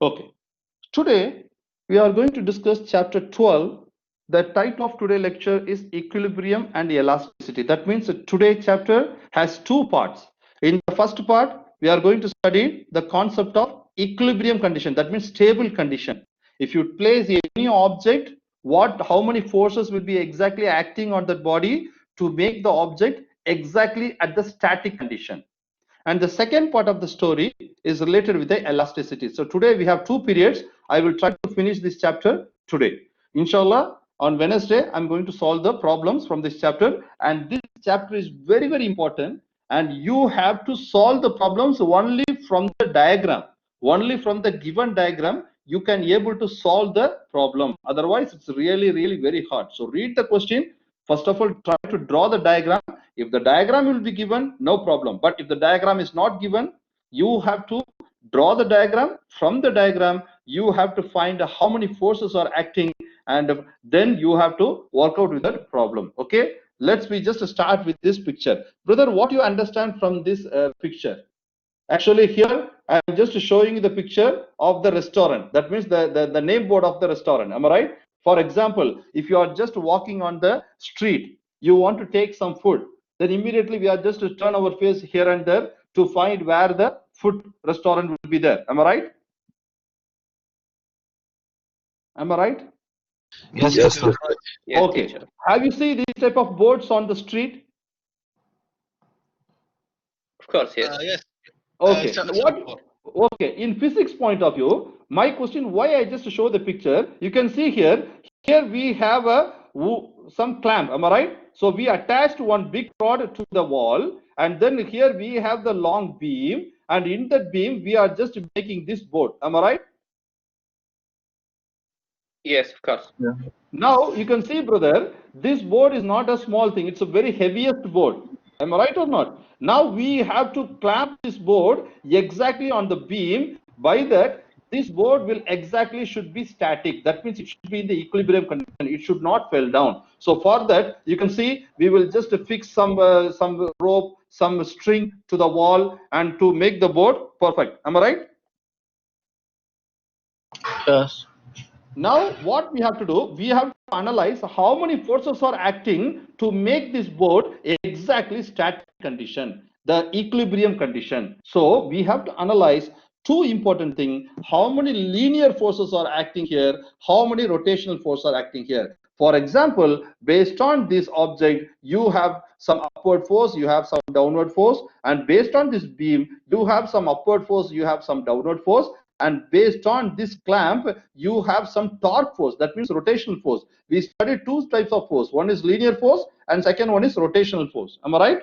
Okay. Today, we are going to discuss chapter 12. The title of today's lecture is Equilibrium and Elasticity. That means that today's chapter has two parts. In the first part, we are going to study the concept of equilibrium condition. That means stable condition. If you place any object, how many forces will be exactly acting on that body to make the object exactly at the static condition. And the second part of the story is related with the elasticity. So today we have two periods. I will try to finish this chapter today. Inshallah, on Wednesday, I'm going to solve the problems from this chapter. And this chapter is very, very important. And you have to solve the problems only from the diagram. Only from the given diagram, you can able to solve the problem. Otherwise, it's really, really very hard. So read the question. First of all, try to draw the diagram. If the diagram will be given, no problem. But if the diagram is not given, you have to draw the diagram. From the diagram, you have to find how many forces are acting, and then you have to work out with that problem. Okay, let's we just start with this picture. Brother, what you understand from this picture? Actually, here I am just showing you the picture of the restaurant. That means the name board of the restaurant. Am I right? For example, if you are just walking on the street, you want to take some food, then immediately we are just to turn our face here and there to find where the food restaurant will be there. Am I right? Am I right? Yes, Yes, teacher. sir. Yes, Okay. teacher. Have you seen these type of boards on the street? Of course, yes. Yes. Okay. It's a What? board. Okay. In physics point of view, my question: why I just show the picture? You can see here. Here we have some clamp. Am I right? So we attached one big rod to the wall, and then here we have the long beam, and in that beam we are just making this board. Am I right? Yes, of course. Yeah. Now you can see, brother, this board is not a small thing. It's a very heaviest board. Am I right or not? Now we have to clamp this board exactly on the beam. By that, this board will exactly should be static. That means it should be in the equilibrium condition. It should not fall down. So for that, you can see we will just fix some rope, some string to the wall, and to make the board perfect. Am I right? Yes. Now what we have to do, we have to analyze how many forces are acting to make this board exactly static condition, the equilibrium condition. So we have to analyze two important things: how many linear forces are acting here, how many rotational forces are acting here. For example, based on this object, you have some upward force, you have some downward force, and based on this beam, you have some upward force, you have some downward force, and based on this clamp you have some torque force, that means rotational force. We studied two types of force: one is linear force and second one is rotational force. Am I right?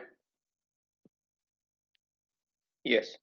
Yes.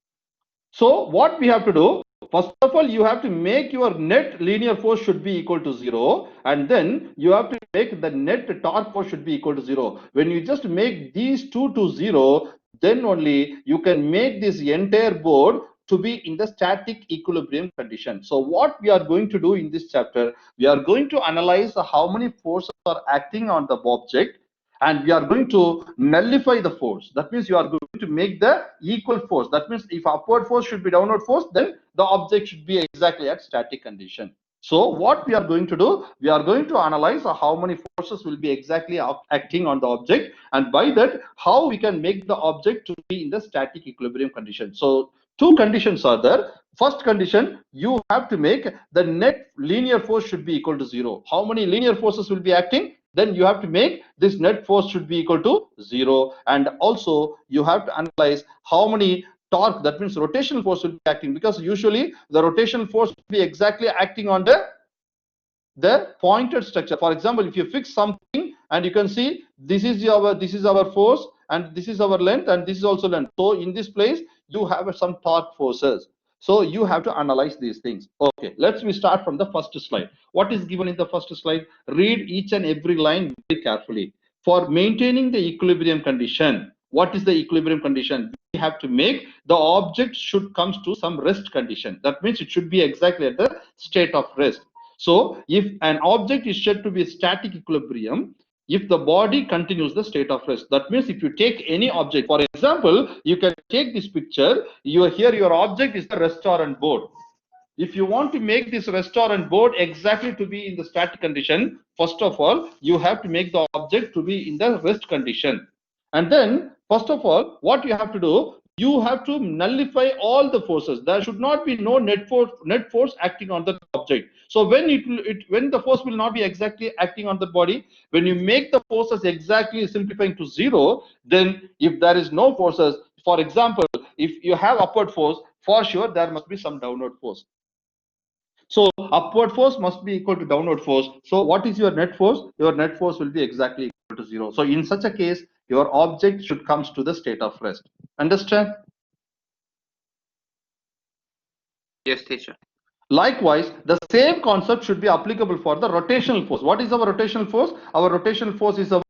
So what we have to do, first of all, you have to make your net linear force should be equal to 0, and then you have to make the net torque force should be equal to 0. When you just make these two to 0, then only you can make this entire board to be in the static equilibrium condition. So what we are going to do in this chapter, we are going to analyze how many forces are acting on the object, and we are going to nullify the force. That means you are going to make the equal force. That means if upward force should be downward force, then the object should be exactly at static condition. So what we are going to do, we are going to analyze how many forces will be exactly acting on the object, and by that how we can make the object to be in the static equilibrium condition. So two conditions are there. First condition, you have to make the net linear force should be equal to 0. How many linear forces will be acting? Then you have to make this net force should be equal to 0, and also you have to analyze how many torque, that means rotational force, will be acting, because usually the rotational force will be exactly acting on the pointed structure. For example, if you fix something and you can see this is our force and this is our length and this is also length, so in this place you have some torque forces. So you have to analyze these things. Okay, let's start from the first slide. What is given in the first slide? Read each and every line very carefully. For maintaining the equilibrium condition, what is the equilibrium condition? We have to make the object should come to some rest condition. That means it should be exactly at the state of rest. So if an object is said to be static equilibrium, if the body continues the state of rest, that means if you take any object, for example, you can take this picture, here your object is the restaurant board. if you want to make this restaurant board exactly to be in the static condition, first of all, you have to make the object to be in the rest condition. And then, first of all, what you have to do, you have to nullify all the forces. There should not be no net force acting on the object. So when when the force will not be exactly acting on the body, when you make the forces exactly simplifying to zero, then if there is no forces, for example, if you have upward force, for sure there must be some downward force. So upward force must be equal to downward force. So what is your net force? Your net force will be exactly equal to zero. So in such a case, your object should come to the state of rest. Understand? Yes, teacher. Likewise, the same concept should be applicable for the rotational force. What is our rotational force? Our rotational force is our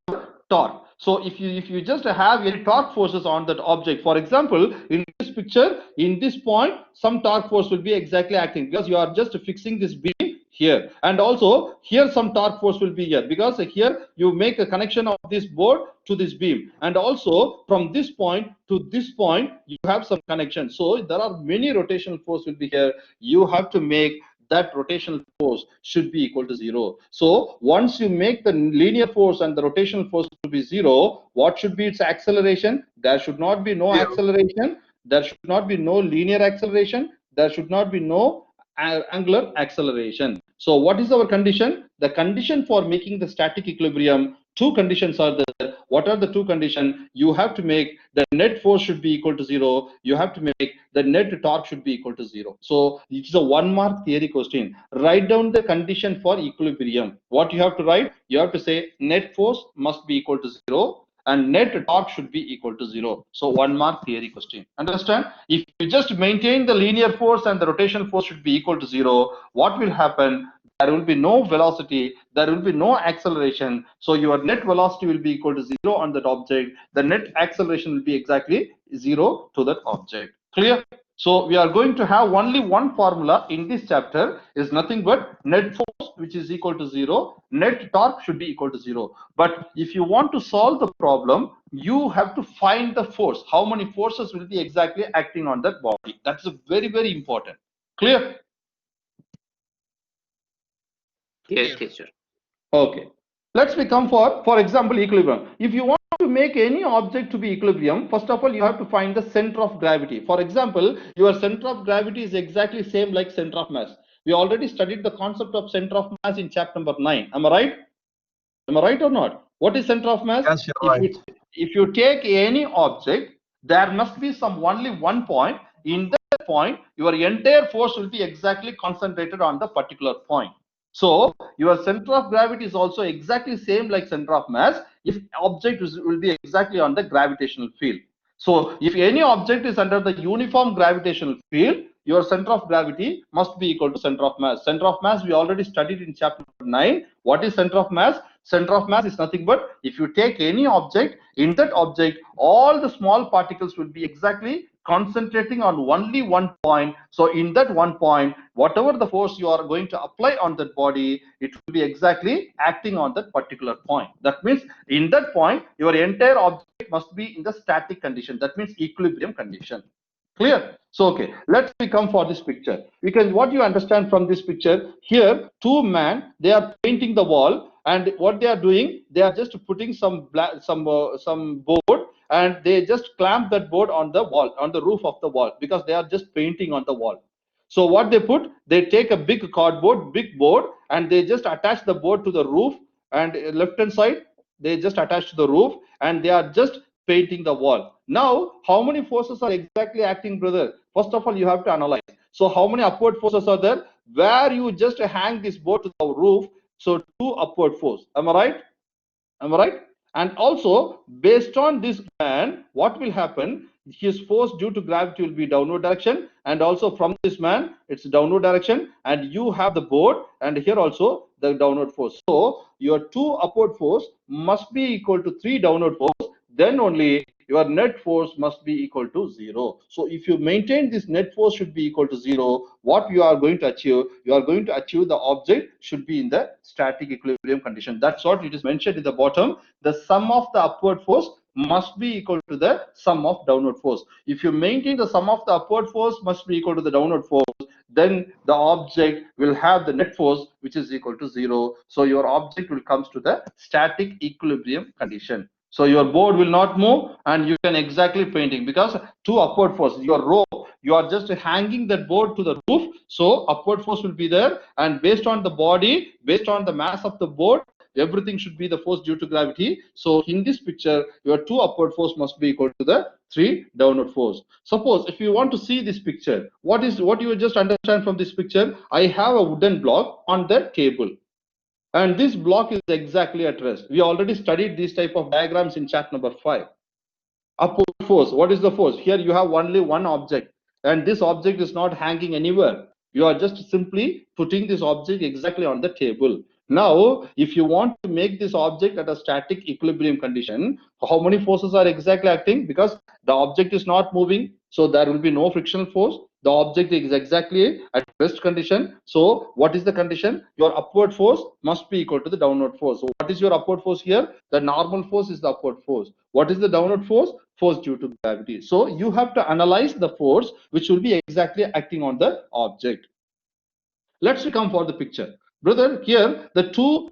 torque. So if you just have any torque forces on that object, for example, in this picture, in this point, some torque force will be exactly acting because you are just fixing this beam here, and also here some torque force will be here because here you make a connection of this board to this beam, and also from this point to this point you have some connection. So there are many rotational force will be here. You have to make that rotational force should be equal to zero. So once you make the linear force and the rotational force to be zero, what should be its acceleration? There should not be no acceleration. There should not be no linear acceleration. There should not be no angular acceleration. So what is our condition? The condition for making the static equilibrium, two conditions are there. What are the two conditions? You have to make the net force should be equal to zero. You have to make the net torque should be equal to zero. So it is a 1 mark theory question. Write down the condition for equilibrium. What you have to write? You have to say net force must be equal to zero and net torque should be equal to zero. So 1 mark theory question. Understand? If you just maintain the linear force and the rotational force should be equal to zero, what will happen? There will be no velocity, there will be no acceleration. So your net velocity will be equal to zero on that object. The net acceleration will be exactly zero to that object. Clear? So we are going to have only one formula in this chapter, is nothing but net force, which is equal to zero. Net torque should be equal to zero. But if you want to solve the problem, you have to find the force. How many forces will be exactly acting on that body? That's very, very important. Clear? Yes, teacher. Okay. Let's become for example, equilibrium. If you want to make any object to be equilibrium, first of all, you have to find the center of gravity. For example, your center of gravity is exactly same like center of mass. We already studied the concept of center of mass in chapter number 9. Am I right? Am I right or not? What is center of mass? Yes, you're right. If you take any object, there must be only one point. In that point, your entire force will be exactly concentrated on the particular point. So your center of gravity is also exactly same like center of mass if object will be exactly on the gravitational field. So if any object is under the uniform gravitational field, your center of gravity must be equal to center of mass. Center of mass we already studied in chapter 9. What is center of mass? Center of mass is nothing but if you take any object, in that object all the small particles will be exactly concentrating on only one point. So in that one point, whatever the force you are going to apply on that body, it will be exactly acting on that particular point. That means in that point, your entire object must be in the static condition. That means equilibrium condition. Clear? So okay, let's come for this picture. What you understand from this picture here, two men, they are painting the wall, and what they are doing, they are just putting some board, and they just clamp that board on the wall, on the roof of the wall, because they are just painting on the wall. So what they put, they take a big cardboard, big board, and they just attach the board to the roof, and left hand side they just attach to the roof, and they are just painting the wall. Now, how many forces are exactly acting, brother? First of all, you have to analyze. So how many upward forces are there? Where you just hang this board to the roof, so two upward force. Am I right? Am I right? And also, based on this man, what will happen? His force due to gravity will be downward direction, and also from this man, it's downward direction, and you have the board, and here also the downward force. So your two upward force must be equal to 3 downward force. Then only your net force must be equal to 0. So if you maintain this net force should be equal to 0, what you are going to achieve? You are going to achieve the object should be in the static equilibrium condition. That's what it is mentioned in the bottom. The sum of the upward force must be equal to the sum of downward force. If you maintain the sum of the upward force must be equal to the downward force, then the object will have the net force which is equal to 0. So your object will comes to the static equilibrium condition. So your board will not move and you can exactly painting because two upward force, your rope, you are just hanging that board to the roof. So upward force will be there, and based on the body, based on the mass of the board, everything should be the force due to gravity. So in this picture, your two upward force must be equal to the three downward force. Suppose if you want to see this picture, what you just understand from this picture, I have a wooden block on the table, and this block is exactly at rest. We already studied these type of diagrams in chat number 5. Upward force, what is the force? Here you have only one object, and this object is not hanging anywhere. You are just simply putting this object exactly on the table. Now, if you want to make this object at a static equilibrium condition, how many forces are exactly acting? Because the object is not moving, so there will be no frictional force. The object is exactly at rest condition. So what is the condition? Your upward force must be equal to the downward force. So what is your upward force here? The normal force is the upward force. What is the downward force? Force due to gravity. So you have to analyze the force which will be exactly acting on the object. Let's come for the picture. Brother, here the two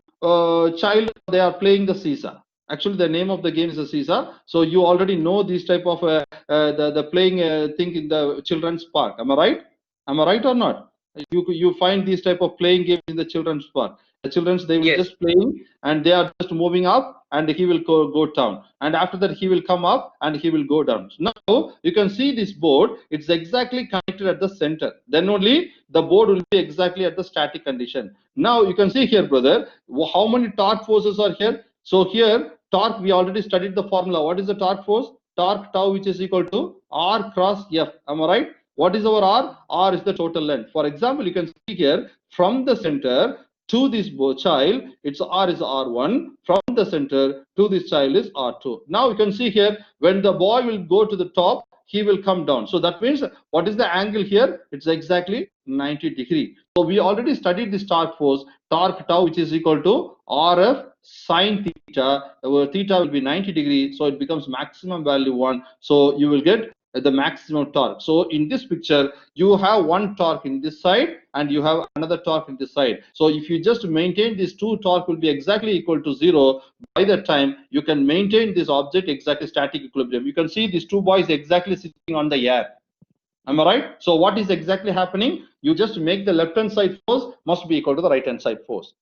child, they are playing the seesaw. Actually, the name of the game is a seesaw. So you already know this type of the playing thing in the children's park. Am I right? Am I right or not? You find these type of playing games in the children's park. The children's, they will Yes. just playing and they are just moving up and he will go down, and after that he will come up and he will go down. Now you can see this board, it's exactly connected at the center. Then only the board will be exactly at the static condition. Now you can see here, brother, how many torque forces are here. So here torque, we already studied the formula. What is the torque force? Torque tau, which is equal to R cross F. Am I right? What is our R? R is the total length. For example, you can see here from the center to this child, its R is R1. From the center to this child is R2. Now you can see here, when the boy will go to the top, he will come down. So that means, what is the angle here? It's exactly 90 degree. So we already studied this torque force, torque tau, which is equal to RF sine theta. Theta will be 90 degree, so it becomes maximum value 1. So you will get the maximum torque. So in this picture, you have one torque in this side and you have another torque in this side. So if you just maintain these two torque will be exactly equal to 0, by that time you can maintain this object exactly static equilibrium. You can see these two boys exactly sitting on the air. Am I right? So what is exactly happening? You just make the left hand side force must be equal to the right hand side force.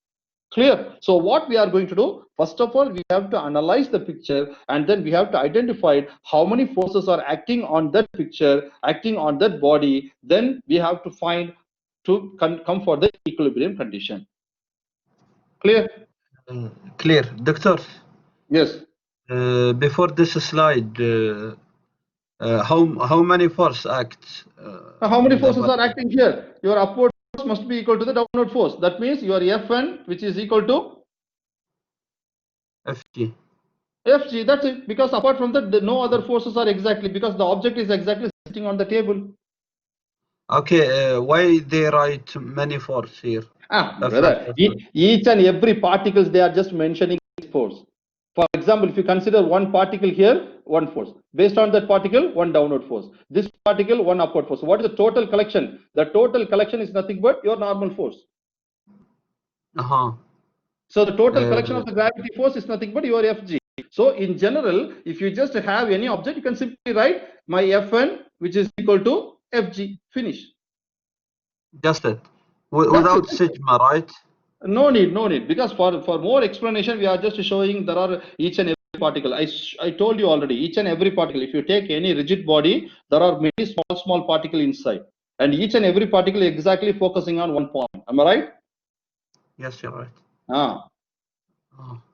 Clear? So what we are going to do, first of all, we have to analyze the picture, and then we have to identify how many forces are acting on that picture, acting on that body. Then we have to find to come for the equilibrium condition. Clear? Clear. Doctor, Yes. before this slide, how many force acts? How many forces are acting here? Your upward force must be equal to the downward force. That means your Fn, which is equal to Fg. Fg. That's it. Because apart from that, no other forces are exactly, because the object is exactly sitting on the table. Okay, why they write many force here? Brother, each and every particles, they are just mentioning force. For example, if you consider one particle here, one force. Based on that particle, one downward force. This particle, one upward force. So what is the total collection? The total collection is nothing but your normal force. So the total collection of the gravity force is nothing but your Fg. So in general, if you just have any object, you can simply write my Fn, which is equal to Fg. Finish. Just it. Without sigma, right? No need, because for more explanation, we are just showing there are each and every particle. I told you already, each and every particle, if you take any rigid body, there are many small particle inside, and each and every particle is exactly focusing on one point. Am I right? Yes, you're right.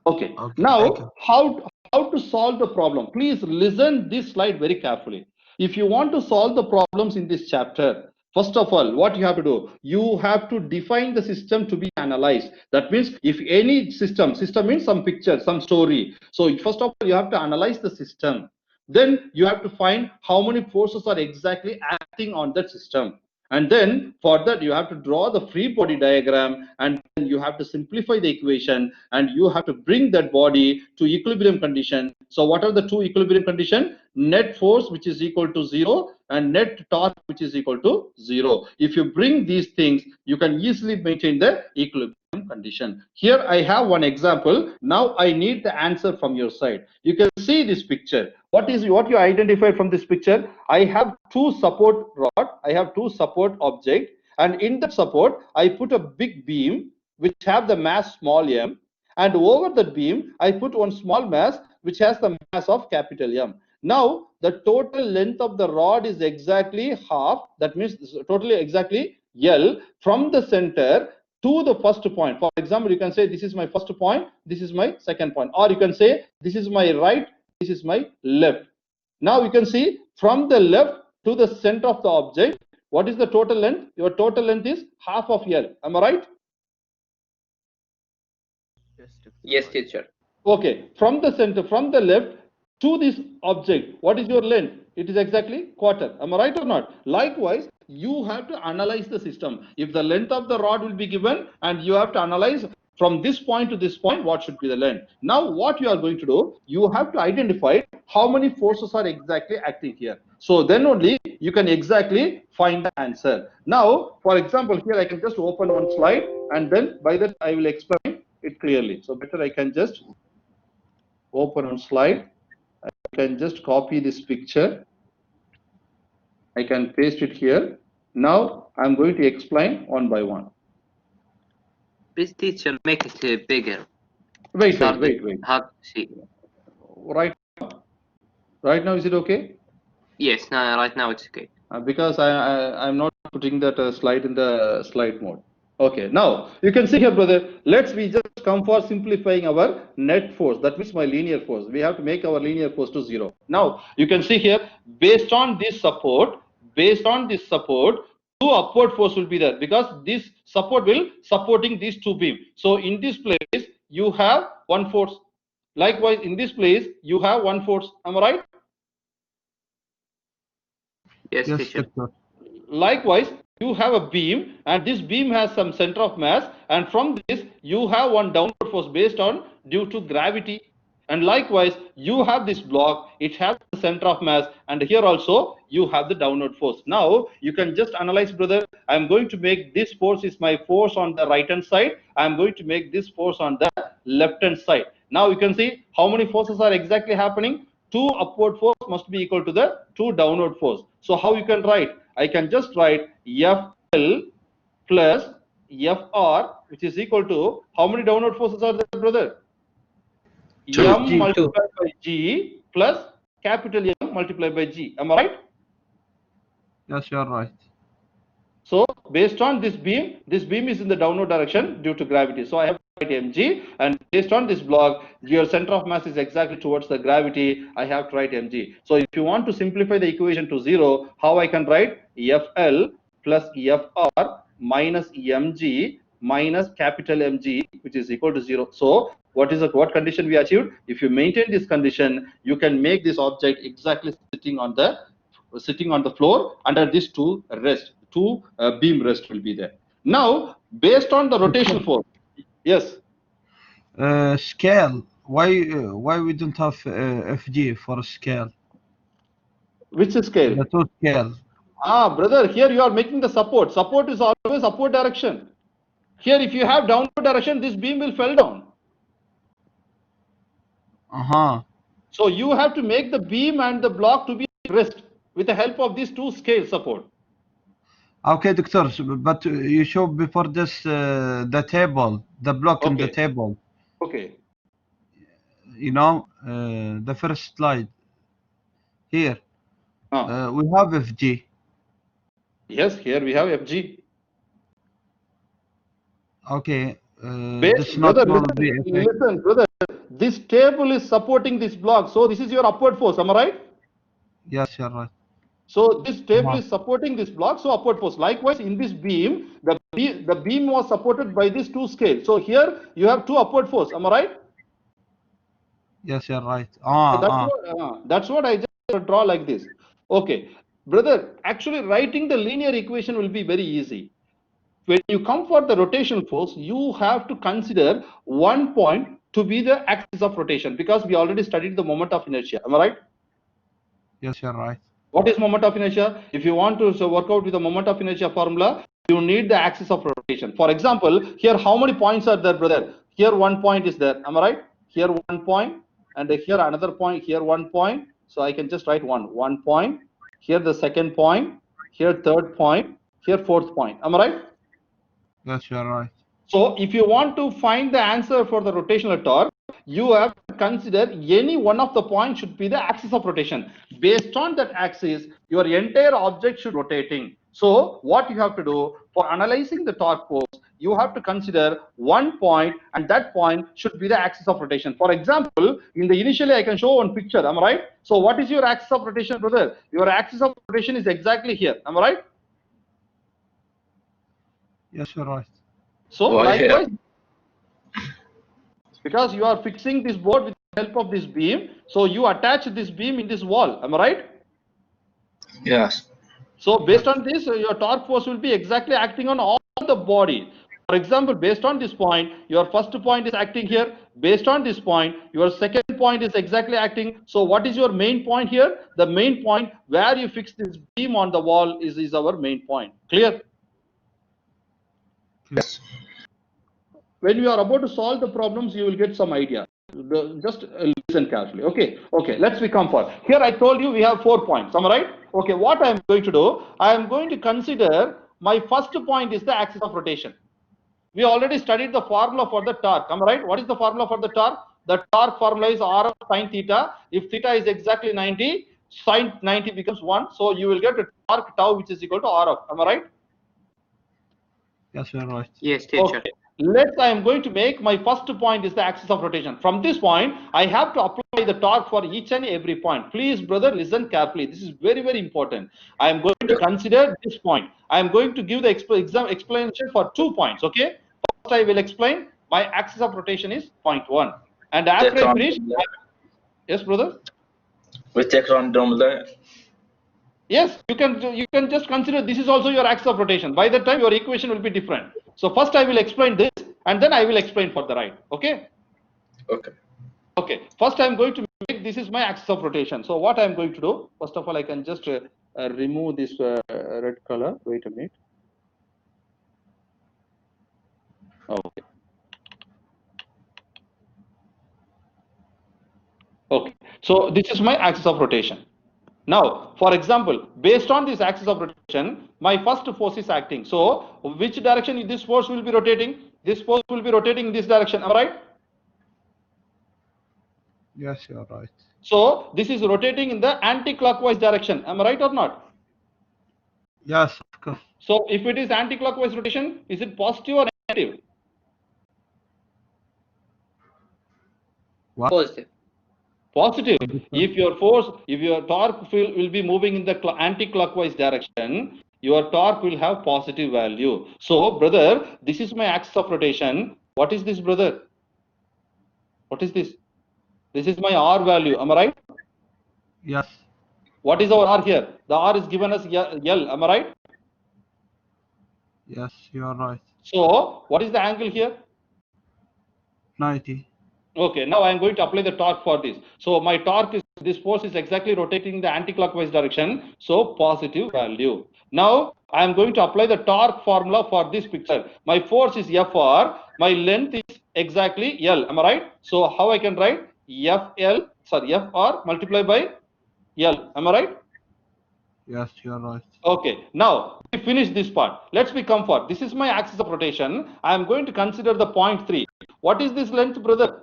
Okay. Now, how to solve the problem? Please listen this slide very carefully. If you want to solve the problems in this chapter, first of all, what you have to do, you have to define the system to be analyzed. That means if any system means some picture, some story. So first of all, you have to analyze the system. Then you have to find how many forces are exactly acting on that system. And then for that, you have to draw the free body diagram, and then you have to simplify the equation, and you have to bring that body to equilibrium condition. So what are the two equilibrium condition? net force which is equal to 0 and net torque which is equal to 0. If you bring these things, you can easily maintain the equilibrium condition. Here I have one example. Now I need the answer from your side. You can see this picture. What you identified from this picture? I have two support rod, I have two support object, and in that support I put a big beam which have the mass small m, and over the beam I put one small mass which has the mass of capital M. Now the total length of the rod is exactly half, that means totally exactly L from the center to the first point. For example, you can say this is my first point, this is my second point, or you can say this is my right, this is my left. Now you can see from the left to the center of the object, what is the total length? Your total length is half of L. Am I right? Yes, teacher. Okay, from the center, from the left to this object, what is your length? It is exactly quarter. Am I right or not? Likewise, you have to analyze the system. If the length of the rod will be given, and you have to analyze from this point to this point, what should be the length. Now, what you are going to do, you have to identify how many forces are exactly acting here. So then only you can exactly find the answer. Now, for example, here I can just open one slide, and then by that I will explain it clearly. So better I can just open on slide. I can just copy this picture. I can paste it here. Now I'm going to explain one by one. Please, teacher, make it bigger. Wait. Hard to see. Right now, is it okay? Yes, right now it's okay. Because I'm not putting that slide in the slide mode. Okay, now you can see here, brother. We just come for simplifying our net force. That means my linear force. We have to make our linear force to 0. Now you can see here, based on this support, two upward force will be there, because this support will supporting these two beams. So in this place you have one force. Likewise, in this place you have one force. Am I right? Yes, teacher. Likewise, you have a beam, and this beam has some center of mass, and from this you have one downward force based on due to gravity. And likewise, you have this block, it has the center of mass, and here also you have the downward force. Now you can just analyze, brother. I am going to make this force is my force on the right hand side. I am going to make this force on the left hand side. Now you can see how many forces are exactly happening. Two upward force must be equal to the two downward force. So how you can write? I can just write FL plus FR, which is equal to how many downward forces are there, brother? M multiplied by G plus capital M multiplied by G. Am I right? Yes, you are right. So based on this beam is in the downward direction due to gravity. So I have to write mg, and based on this block, your center of mass is exactly towards the gravity. I have to write mg. So if you want to simplify the equation to 0, how I can write? FL plus FR minus mg minus capital MG, which is equal to 0. So what condition we achieved? If you maintain this condition, you can make this object exactly sitting on the floor under these two beam rest will be there. Now, based on the rotational force, yes. Scale. Why we don't have FG for scale? Which scale? The two scale. Brother, here you are making the support. Support is always upward direction. Here, if you have downward direction, this beam will fall down. So you have to make the beam and the block to be at rest with the help of these two scale support. Okay, doctor, but you show before this the table, the block in the table. Okay. You know, the first slide here. We have FG. Yes, here we have FG. Okay. Listen, brother. This table is supporting this block, so this is your upward force. Am I right? Yes, you're right. So this table is supporting this block, so upward force. Likewise, in this beam, the beam was supported by these two scales. So here you have two upward force. Am I right? Yes, you're right. That's what I just draw like this. Okay, brother. Actually, writing the linear equation will be very easy. When you come for the rotational force, you have to consider one point to be the axis of rotation, because we already studied the moment of inertia. Am I right? Yes, you're right. What is moment of inertia? If you want to work out with the moment of inertia formula, you need the axis of rotation. For example, here how many points are there, brother? Here one point is there. Am I right? Here one point, and here another point. Here one point. So I can just write one point. Here the second point. Here third point. Here fourth point. Am I right? Yes, you're right. So if you want to find the answer for the rotational torque, you have to consider any one of the points should be the axis of rotation. Based on that axis, your entire object should rotating. So what you have to do for analyzing the torque force, you have to consider one point, and that point should be the axis of rotation. For example, initially I can show one picture. Am I right? So what is your axis of rotation, brother? Your axis of rotation is exactly here. Am I right? Yes, you're right. So Why here? likewise, because you are fixing this board with the help of this beam, so you attach this beam in this wall. Am I right? Yes. So based on this, your torque force will be exactly acting on all the body. For example, based on this point, your first point is acting here. Based on this point, your second point is exactly acting. So what is your main point here? The main point where you fix this beam on the wall is our main point. Clear? Yes. When you are about to solve the problems, you will get some idea. Just listen carefully. Okay, let's become for. Here I told you we have 4 points. Am I right? Okay, what I am going to do, I am going to consider my first point is the axis of rotation. We already studied the formula for the torque. Am I right? What is the formula for the torque? The torque formula is R of sine theta. If theta is exactly 90, sine 90 becomes 1. So you will get a torque tau which is equal to R of. Am I right? Yes, you're right. Yes, teacher. Okay. I am going to make my first point is the axis of rotation. From this point, I have to apply the torque for each and every point. Please, brother, listen carefully. This is very, very important. I am going to consider this point. I am going to give the explanation for 2 points. Okay. First, I will explain my axis of rotation is point 1. And after I finish, yes, brother. We take random there. Yes, you can just consider this is also your axis of rotation. By the time your equation will be different. So first I will explain this, and then I will explain for the right. Okay. Okay. First I am going to make this is my axis of rotation. So what I am going to do? First of all, I can just remove this red color. Wait a minute. Okay. Okay. So this is my axis of rotation. Now, for example, based on this axis of rotation, my first force is acting. So, which direction this force will be rotating? This force will be rotating in this direction, am I right? Yes, you're right. So, this is rotating in the anti-clockwise direction, am I right or not? Yes, of course. So, if it is anti-clockwise rotation, is it positive or negative? What? Positive. Positive. If your torque will be moving in the anti-clockwise direction, your torque will have positive value. So, brother, this is my axis of rotation. What is this, brother? What is this? This is my R value. Am I right? Yes. What is our R here? The R is given as L. Am I right? Yes, you're right. So, what is the angle here? 90. Okay, now I am going to apply the torque for this. So my torque is, this force is exactly rotating the anti-clockwise direction. So positive value. Now I am going to apply the torque formula for this picture. My force is Fr. My length is exactly L. Am I right? So how I can write Fr multiplied by L. Am I right? Yes, you're right. Okay, now we finish this part. Let's become for. This is my axis of rotation. I am going to consider the point 3. What is this length, brother?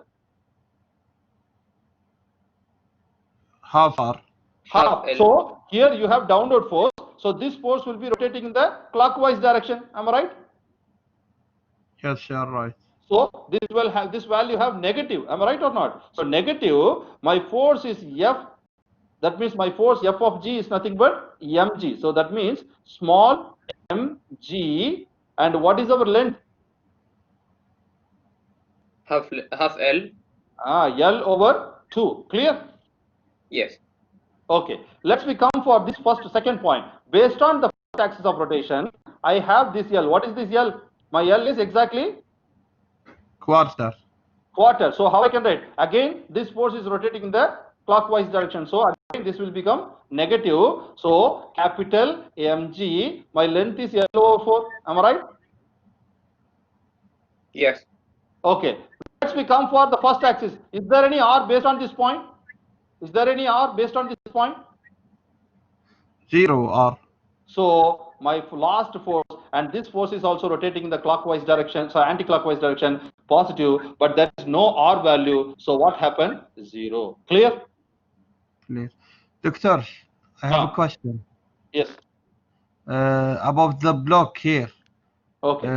Half R. Half. So here you have downward force. So this force will be rotating in the clockwise direction. Am I right? Yes, you're right. So this value have negative. Am I right or not? So negative. My force is F. That means my force F of G is nothing but mg. So that means small mg. And what is our length? Half L. L over 2. Clear? Yes. Okay, let's come for this second point. Based on the first axis of rotation, I have this L. What is this L? My L is exactly Quarter. So how I can write? Again, this force is rotating in the clockwise direction. So again this will become negative. So capital mg, my length is L over 4. Am I right? Yes. Okay. Let's we come for the first axis. Is there any r based on this point? Is there any r based on this point? 0 R. So my last force, and this force is also rotating in the clockwise direction, so anti-clockwise direction, positive, but there is no R value. So what happened? 0. Clear? Clear. Doctor, I have a Ah. question. Yes. About the block here. Okay.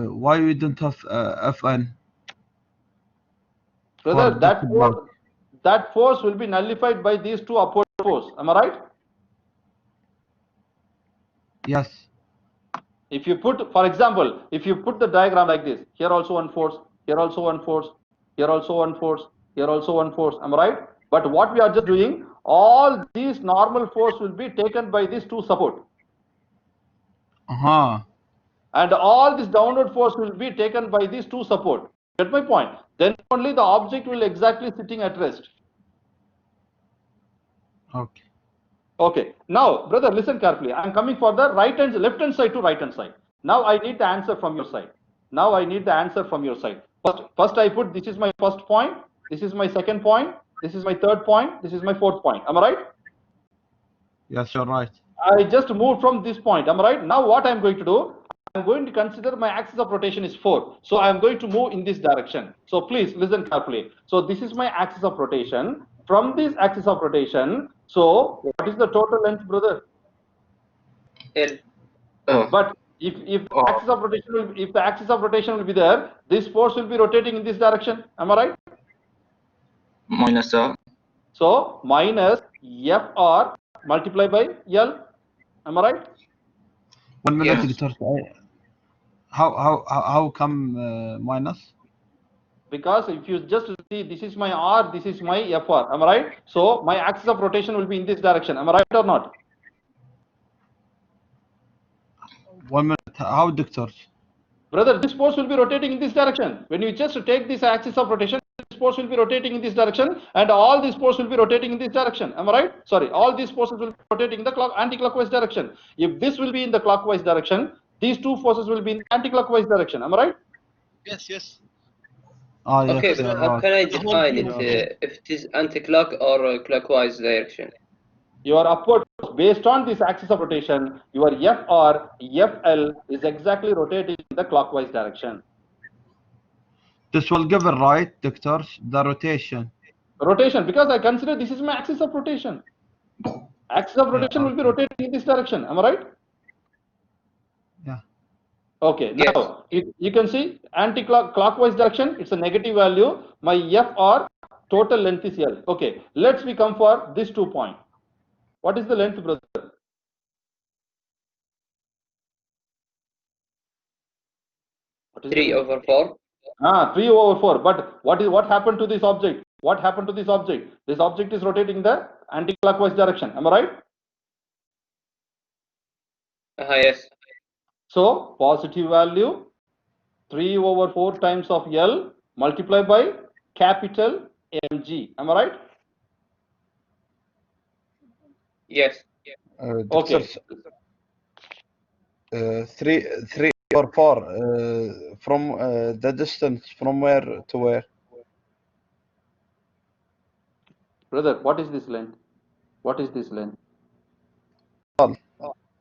Why we don't have Fn? Brother, for that this force, block? that force will be nullified by these two upward force. Am I right? Yes. If you put, for example, if you put the diagram like this, here also one force, here also one force, here also one force, here also one force. Am I right? But what we are just doing, all these normal force will be taken by these two support. And all this downward force will be taken by these two support. Get my point? Then only the object will exactly sitting at rest. Okay. Okay. Now, brother, listen carefully. I am coming for the left hand side to right hand side. Now I need the answer from your side. Now I need the answer from your side. First I put, this is my first point. This is my second point. This is my third point. This is my fourth point. Am I right? Yes, you're right. I just moved from this point. Am I right? Now what I'm going to do? I'm going to consider my axis of rotation is 4. So I'm going to move in this direction. So please listen carefully. So this is my axis of rotation. From this axis of rotation, so what is the total length, brother? L. But if the axis of rotation will, if the axis of rotation will be there, this force will be rotating in this direction. Am I right? Minus R. So minus FR multiplied by L. Am I right? 1 minute, Yes. Doctor. How come minus? Because if you just see, this is my R, this is my FR. Am I right? So my axis of rotation will be in this direction. Am I right or not? 1 minute. How, Doctor? Brother, this force will be rotating in this direction. When you just take this axis of rotation, this force will be rotating in this direction, and all these force will be rotating in this direction. Am I right? Sorry, all these forces will be rotating in the anti-clockwise direction. If this will be in the clockwise direction, these two forces will be in the anti-clockwise direction. Am I right? Yes, yes. Yes, Okay, but you're how right. can I The whole define view. it if it is anti-clock or clockwise direction? Your upward force based on this axis of rotation, your FR, FL is exactly rotating in the clockwise direction. This will give it right, Doctor, the rotation. Rotation, because I consider this is my axis of rotation. Axis of rotation will be rotating in this direction. Am I right? Yeah. Okay. Yes. Now you can see anti-clockwise direction. It's a negative value. My FR total length is L. Okay. Let's we come for this 2 point. What is the length, brother? What is 3 over 4. 3 over 4. But what happened to this object? What happened to this object? This object is rotating the anti-clockwise direction. Am I right? Yes. So positive value 3 over 4 times of L multiplied by capital mg. Am I right? Yes. Doctor, Okay. 3 or 4 from the distance from where to where? Brother, what is this length? What is this length? L.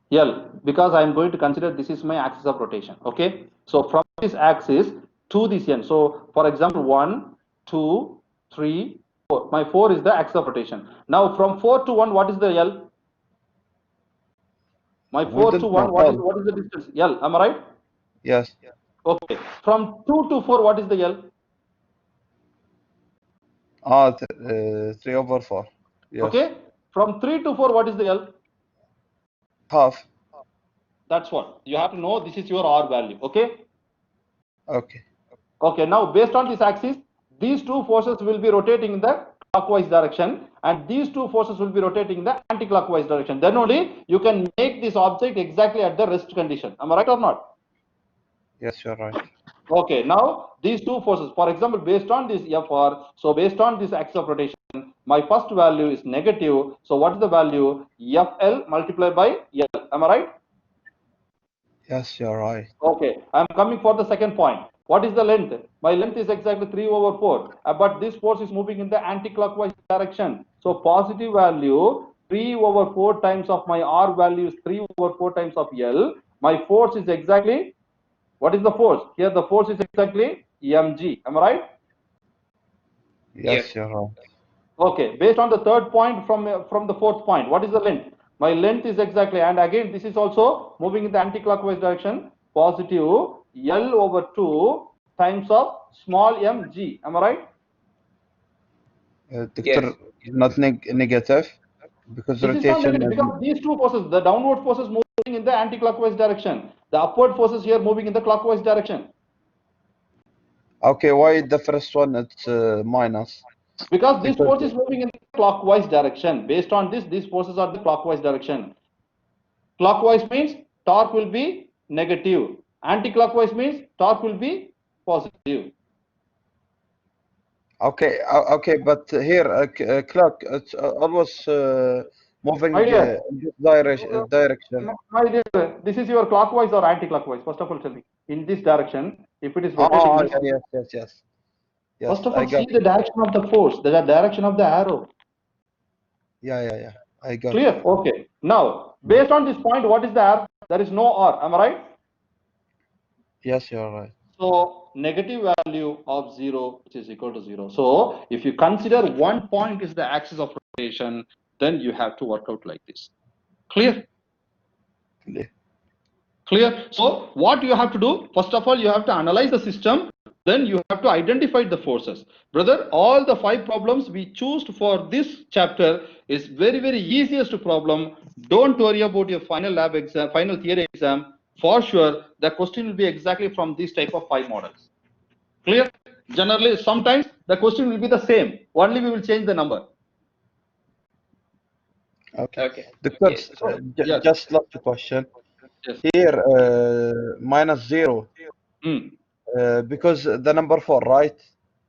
L, because I am going to consider this is my axis of rotation. Okay. So from this axis to this end. So for example, 1, 2, 3, 4. My 4 is the axis of rotation. Now from 4 to 1, what is the L? My 4 to 1, what is the distance? L. Am I right? Yes. Okay. From 2 to 4, what is the L? 3 over 4. Yes. Okay. From 3 to 4, what is the L? Half. That's what. You have to know this is your R value. Okay. Okay. Okay. Now, based on this axis, these two forces will be rotating in the clockwise direction, and these two forces will be rotating in the anti-clockwise direction. Then only you can make this object exactly at the rest condition. Am I right or not? Yes, you're right. Okay. Now, these two forces, for example, based on this FR, so based on this axis of rotation, my first value is negative. So what is the value? FL multiplied by L. Am I right? Yes, you're right. Okay, I'm coming for the second point. What is the length? My length is exactly 3 over 4, but this force is moving in the anti-clockwise direction. So positive value 3 over 4 times of my R value is 3 over 4 times of L. My force is exactly, what is the force? Here the force is exactly mg. Am I right? Yes, you're right. Okay, based on the third point from the fourth point, what is the length? My length is exactly, and again this is also moving in the anti-clockwise direction, positive L over 2 times of small mg. Am I right? Doctor, not negative because This is not rotation negative is. because these two forces, the downward forces moving in the anti-clockwise direction, the upward forces here moving in the clockwise direction. Okay, why the first one it's minus? Because this Because- force is moving in the clockwise direction. Based on this, these forces are the clockwise direction. Clockwise means torque will be negative. Anti-clockwise means torque will be positive. Okay, okay, but here clock it's always moving My dear. in this direction. My dear, this is your clockwise or anti-clockwise? First of all, tell me. In this direction, if it is Oh, rotating, yeah, yes. first of I all, see got. the direction of the force, the direction of the arrow. Yeah. I got. Clear? Okay. Now, based on this point, what is the R? There is no R. Am I right? Yes, you're right. So negative value of 0, which is equal to 0. So if you consider one point is the axis of rotation, then you have to work out like this. Clear? Clear? So what you have to do, first of all, you have to analyze the system, then you have to identify the forces. Brother, all the 5 problems we choose for this chapter is very, very easiest problem. Don't worry about your final lab exam, final theory exam. For sure, the question will be exactly from this type of 5 models. Clear? Generally, sometimes the question will be the same. Only we will change the number. Okay. Doctor, Yes. just last question. Yes. Here, minus 0. Because the number 4, right?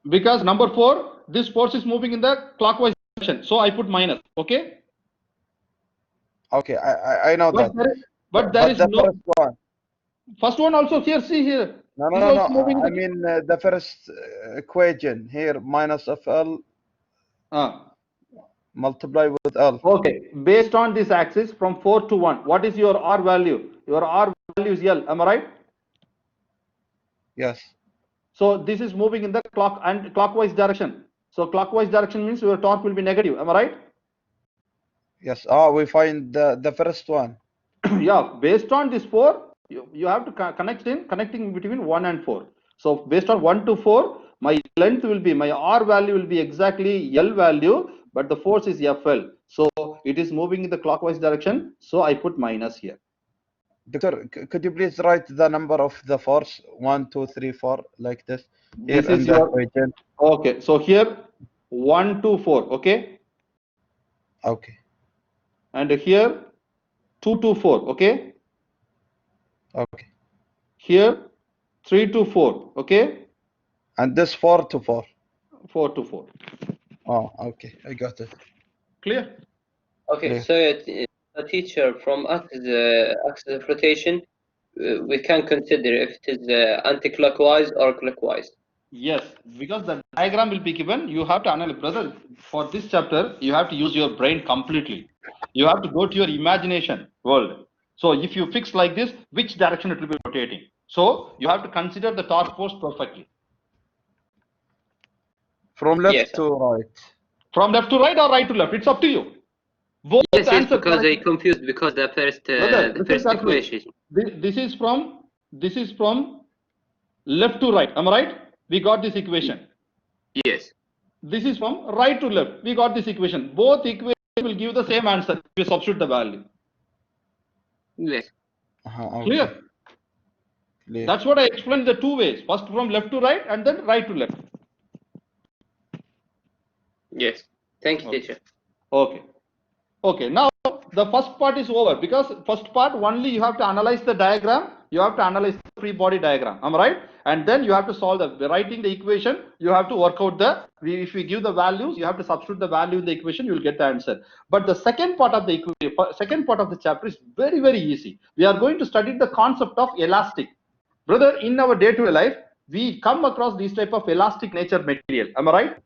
Because number 4, this force is moving in the clockwise direction. So I put minus. Okay. Okay, I know that. But there is the no first one. First one also here. See here. No. This is also moving I mean the first equation here minus FL multiply with L. Okay. Based on this axis from 4 to 1, what is your R value? Your R value is L. Am I right? Yes. So this is moving in the clockwise direction. So clockwise direction means your torque will be negative. Am I right? Yes. We find the first one. Yeah. Based on this 4, you have to connecting between 1 and 4. So based on 1 to 4, my length will be, my R value will be exactly L value, but the force is FL. So it is moving in the clockwise direction. So I put minus here. Doctor, could you please write the number of the force 1, 2, 3, 4 like this? Here This is in the your equation. okay. So here 1 to 4. Okay. Okay. And here 2 to 4. Okay. Okay. Here 3 to 4. Okay. And this 4 to 4. 4 to 4. Oh, okay. I got it. Clear? Okay, Clear. so a teacher from axis of rotation, we can consider if it is anti-clockwise or clockwise. Yes, because the diagram will be given. You have to analyze, brother. For this chapter, you have to use your brain completely. You have to go to your imagination world. So if you fix like this, which direction it will be rotating? So you have to consider the torque force perfectly. From left Yes. to right. From left to right or right to left, it's up to you. Both Yes, answer because I correctly. confused because the first Brother, the first carefully. equation. This is from left to right. Am I right? We got this equation. Yes. This is from right to left. We got this equation. Both equations will give the same answer if we substitute the value. Yes. Okay. Clear? Clear. That's what I explained the 2 ways. First from left to right and then right to left. Yes. Thank you, teacher. Okay. Okay. Now the first part is over because first part only you have to analyze the diagram you have to analyze the free body diagram. Am I right? And then you have to solve the writing the equation. You have to work out if we give the values, you have to substitute the value in the equation. You will get the answer. But the second part of the chapter is very, very easy. We are going to study the concept of elastic. Brother, in our day-to-day life, we come across these type of elastic nature material. Am I right?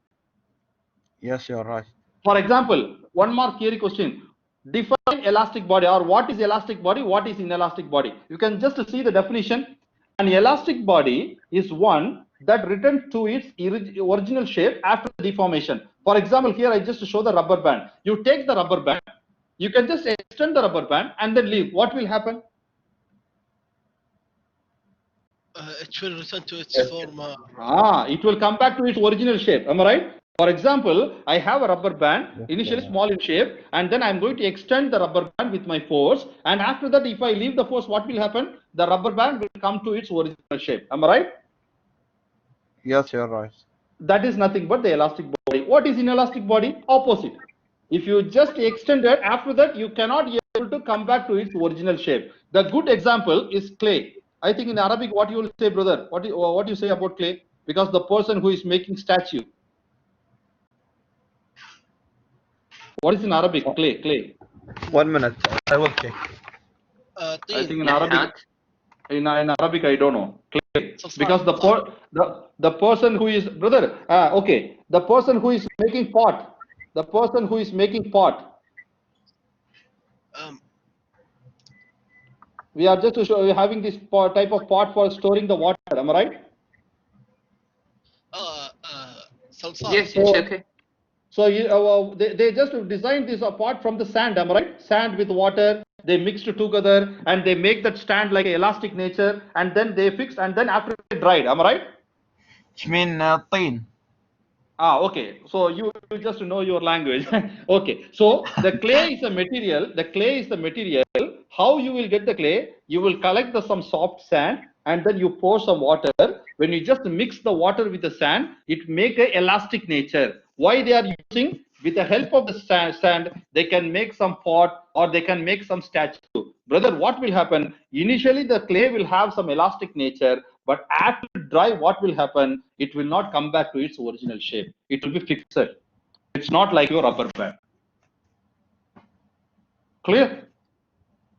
Yes, you're right. For example, one more theory question. Define elastic body, or what is elastic body, what is inelastic body. You can just see the definition. An elastic body is one that returns to its original shape after deformation. For example, here I just show the rubber band. You take the rubber band, you can just extend the rubber band and then leave. What will happen? It will return to its form. It will come back to its original shape. Am I right? For example, I have a rubber band, initially small in shape, and then I'm going to extend the rubber band with my force. And after that, if I leave the force, what will happen? The rubber band will come to its original shape. Am I right? Yes, you're right. That is nothing but the elastic body. What is inelastic body? Opposite. If you just extend it, after that, you cannot be able to come back to its original shape. The good example is clay. I think in Arabic, what you will say, brother? What you say about clay? Because the person who is making statue. What is in Arabic? Clay. 1 minute. I will check. I think in Arabic. In Arabic, I don't know. Clay. Because the person who is brother. Okay. The person who is making pot. The person who is making pot. We are just having this type of pot for storing the water. Am I right? Yes, okay. So they just designed this apart from the sand, am I right? Sand with water, they mixed together and they make that stand like elastic nature, and then they fixed, and then after it dried, am I right? It means tin. Okay. So you just know your language. Okay. So the clay is a material. The clay is the material. How you will get the clay? You will collect some soft sand and then you pour some water. When you just mix the water with the sand, it make a elastic nature. Why they are using? With the help of the sand, they can make some pot or they can make some statue. Brother, what will happen? Initially, the clay will have some elastic nature, but after dry, what will happen? It will not come back to its original shape. It will be fixed. It's not like your rubber band. Clear?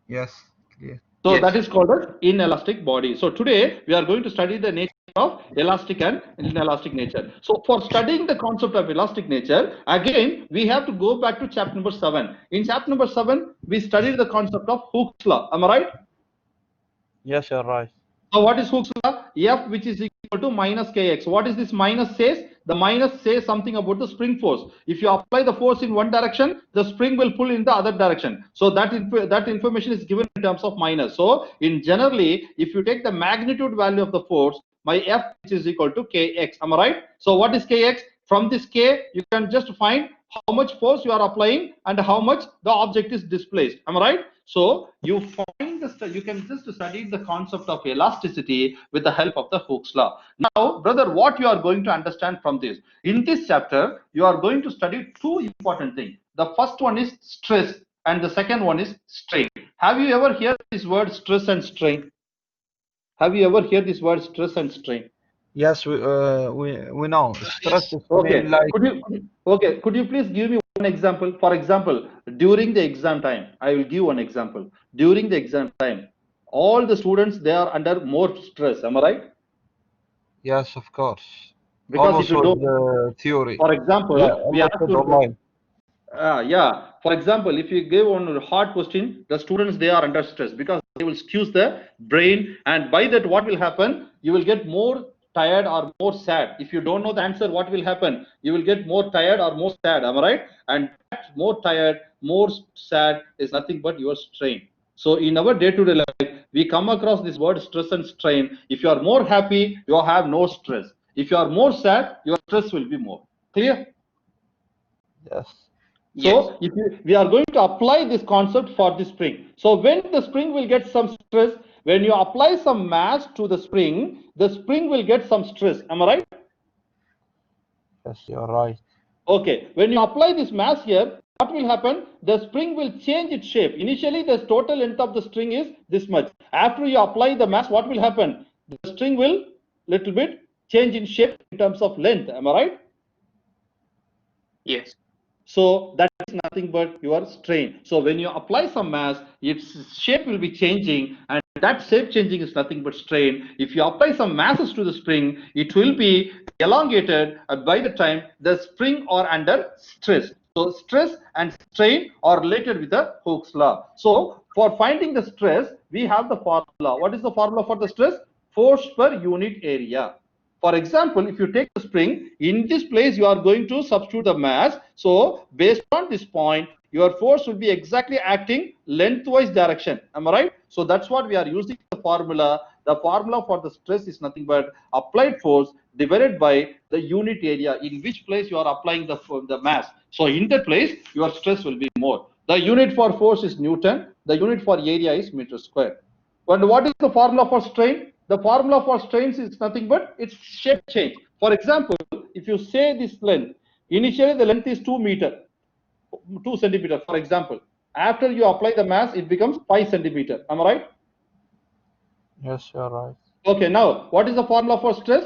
Yes, clear. So that is called an inelastic body. So today we are going to study the nature of elastic and inelastic nature. So for studying the concept of elastic nature, again we have to go back to chapter number 7. In chapter number 7, we studied the concept of Hooke's law. Am I right? Yes, you're right. So what is Hooke's law? F which is equal to minus kx. What is this minus says? The minus says something about the spring force. If you apply the force in one direction, the spring will pull in the other direction. So that information is given in terms of minus. So in generally, if you take the magnitude value of the force, my F which is equal to kx. Am I right? So what is kx? From this k, you can just find how much force you are applying and how much the object is displaced. Am I right? So you can just study the concept of elasticity with the help of the Hooke's law. Now, brother, what you are going to understand from this? In this chapter, you are going to study two important things. The first one is stress and the second one is strain. Have you ever heard this word stress and strain? Have you ever heard this word stress and strain? Yes, we know. Stress is okay. like. Could you please give me one example? For example, during the exam time, I will give one example. During the exam time, all the students, they are under more stress. Am I right? Yes, of course. Because almost if you don't, the theory. for example, we have to online. For example, if you give one hard question, the students, they are under stress because they will skew the brain, and by that what will happen? You will get more tired or more sad. If you don't know the answer, what will happen? You will get more tired or more sad. Am I right? And more tired, more sad is nothing but your strain. So in our day-to-day life, we come across this word stress and strain. If you are more happy, you have no stress. If you are more sad, your stress will be more. Clear? Yes. So if we are going to apply this concept for the spring. So when the spring will get some stress, when you apply some mass to the spring will get some stress. Am I right? Yes, you're right. Okay. When you apply this mass here, what will happen? The spring will change its shape. Initially, the total length of the string is this much. After you apply the mass, what will happen? The string will little bit change in shape in terms of length. Am I right? Yes. So that is nothing but your strain. So when you apply some mass, its shape will be changing, and that shape changing is nothing but strain. If you apply some masses to the spring, it will be elongated by the time the spring are under stress. So stress and strain are related with the Hooke's law. So for finding the stress, we have the formula. What is the formula for the stress? Force per unit area. For example, if you take the spring, in this place you are going to substitute the mass. So based on this point, your force will be exactly acting lengthwise direction. Am I right? So that's what we are using the formula. The formula for the stress is nothing but applied force divided by the unit area in which place you are applying the mass. So in that place, your stress will be more. The unit for force is Newton. The unit for area is meter square. And what is the formula for strain? The formula for strains is nothing but its shape change. For example, if you say this length, initially the length is 2 centimeter, for example. After you apply the mass, it becomes 5 centimeter. Am I right? Yes, you're right. Okay, now what is the formula for stress?